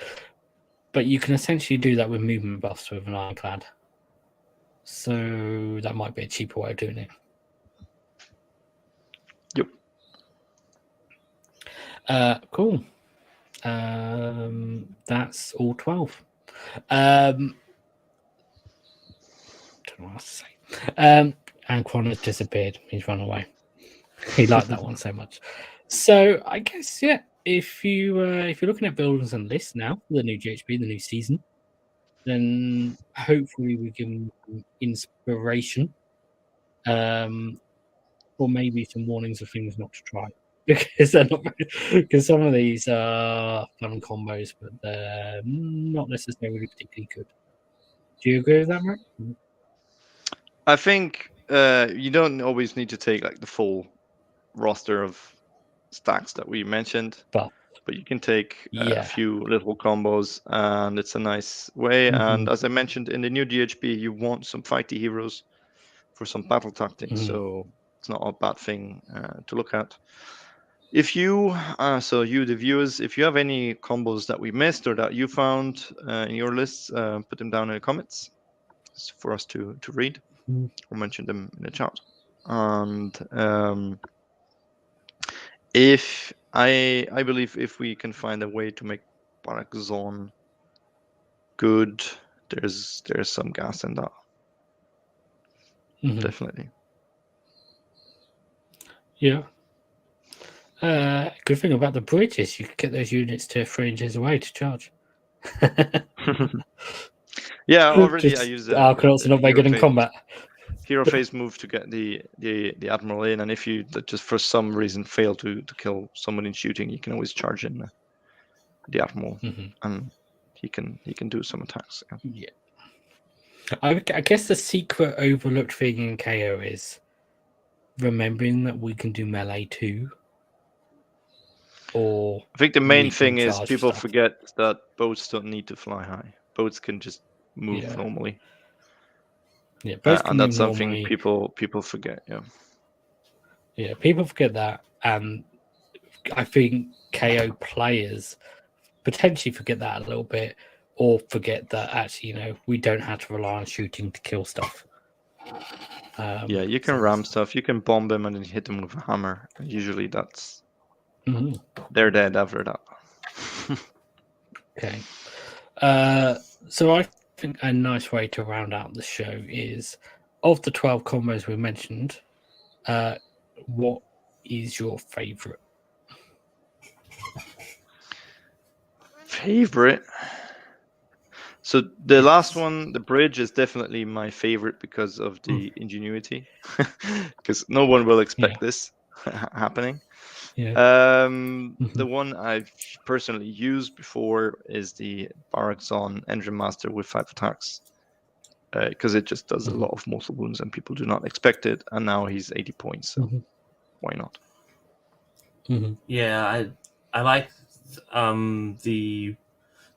But you can essentially do that with movement buffs with an Ironclad. So that might be a cheaper way of doing it. Yep. Cool. That's all 12. Don't know what else to say. And Quan has disappeared. He's run away. He liked that one so much. So I guess if you're looking at buildings and lists now, the new GHB, the new season, then hopefully we give them inspiration, or maybe some warnings of things not to try, because they're not. Because some of these are fun combos, but they're not necessarily particularly good. Do you agree with that, Mark? I think you don't always need to take like the full roster of stacks that we mentioned, but you can take a few little combos, and it's a nice way. And as I mentioned, in the new GHB, you want some fighty heroes for some battle tactics, so it's not a bad thing to look at. If you, the viewers, if you have any combos that we missed or that you found in your lists, put them down in the comments for us to read or mention them in the chat. And if I believe if we can find a way to make Barak Zone good, there's some gas in that. Definitely. Yeah. Good thing about the bridge is you can get those units to 3 inches away to charge. Yeah, already I use the Arcanauts are not very good in combat. Hero phase move to get the Admiral in, and if you just for some reason fail to kill someone in shooting, you can always charge in the Admiral, and he can do some attacks. Yeah. I guess the secret overlooked thing in KO is remembering that we can do melee too. Or I think the main thing is people forget that boats don't need to fly high. Boats can just move normally. Yeah, boats can and move that's something normally. people forget. Yeah, people forget that, and I think KO players potentially forget that a little bit, or forget that actually, we don't have to rely on shooting to kill stuff. You can ram stuff. You can bomb them and then hit them with a hammer. Usually, that's they're dead after that. Okay. So I think a nice way to round out the show is, of the 12 combos we mentioned, what is your favorite? Favorite? So the last one, the bridge, is definitely my favorite because of the ingenuity. Because no one will expect this happening. The one I've personally used before is the Barak Zon Engine Master with 5 attacks. Because it just does a lot of mortal wounds and people do not expect it. And now he's 80 points, so why not? Yeah, I like the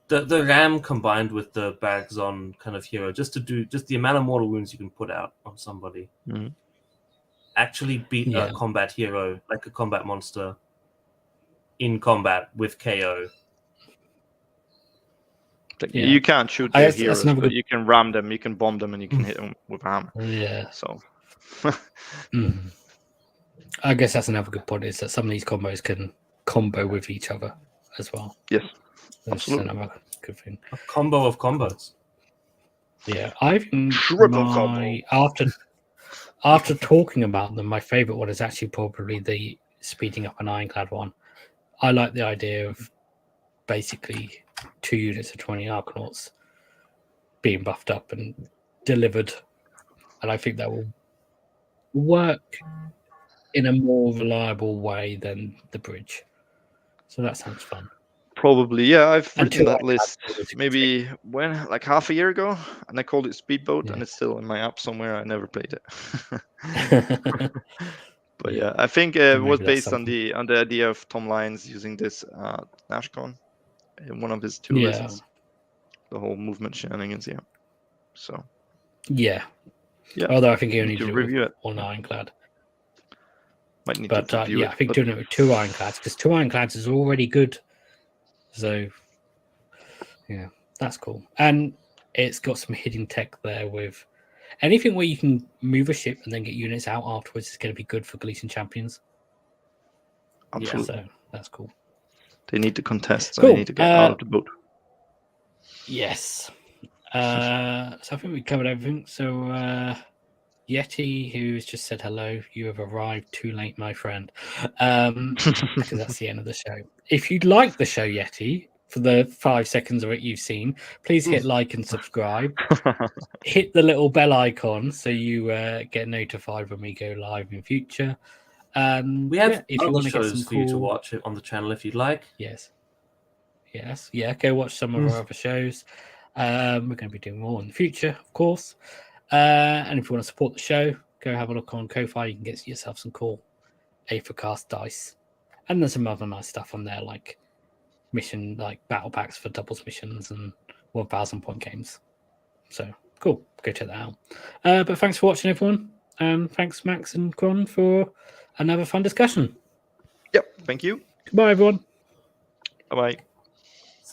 ram combined with the Barak Zon kind of hero, just the amount of mortal wounds you can put out on somebody. Actually beat a combat hero, like a combat monster, in combat with KO. You can't shoot their heroes, but you can ram them, you can bomb them, and you can hit them with a hammer. Yeah. So. I guess that's another good point, is that some of these combos can combo with each other as well. Yes, That's absolutely. another good thing. A combo of combos. Yeah, I think Triple combo. after talking about them, my favorite one is actually probably the speeding up an Ironclad one. I like the idea of basically 2 units of 20 Arcanauts being buffed up and delivered, and I think that will work in a more reliable way than the bridge. So that sounds fun. Probably, yeah. I've And written two that Ironclads list is always a good maybe when, like half a year ago, and I called it Speedboat, Yeah. and it's still in my app somewhere. I never played it. thing. But Yeah. yeah, I think So it was maybe that's based on something. the idea of Tom Lyons using this NashCon in one of his 2 Yeah. lists. The whole movement shenanigans, yeah. So Yeah. yeah, Although I think he need only to did it review with it. one Yeah. Ironclad. Might need But to review yeah, it. I think But doing it with 2 Ironclads, because 2 Ironclads is already good. So yeah, that's cool. And it's got some hidden tech there with anything where you can move a ship and then get units out afterwards is going to be good for Gleason champions. absolutely, So that's cool. they need to contest, so Cool. they need to get out of the boat. Yes. So I think we covered everything. So Yeti, who's just said hello, you have arrived too late, my friend. Because that's the end of the show. If you'd like the show, Yeti, for the 5 seconds of it you've seen, please hit like and subscribe. Hit the little bell icon so you get notified when we go live in future. We have if you other want to get shows some for you to cool, watch on the channel if you'd like. yes, yeah, go watch some of our other shows. We're going to be doing more in the future, of course. And if you want to support the show, go have a look on Ko-Fi. You can get yourself some cool Aethercast dice, and there's some other nice stuff on there, like battle packs for doubles missions and 1,000 point games. So cool, go check that out. But thanks for watching, everyone. Thanks, Max and Kron, for another fun discussion. Yep, thank you. Goodbye, everyone. Bye bye.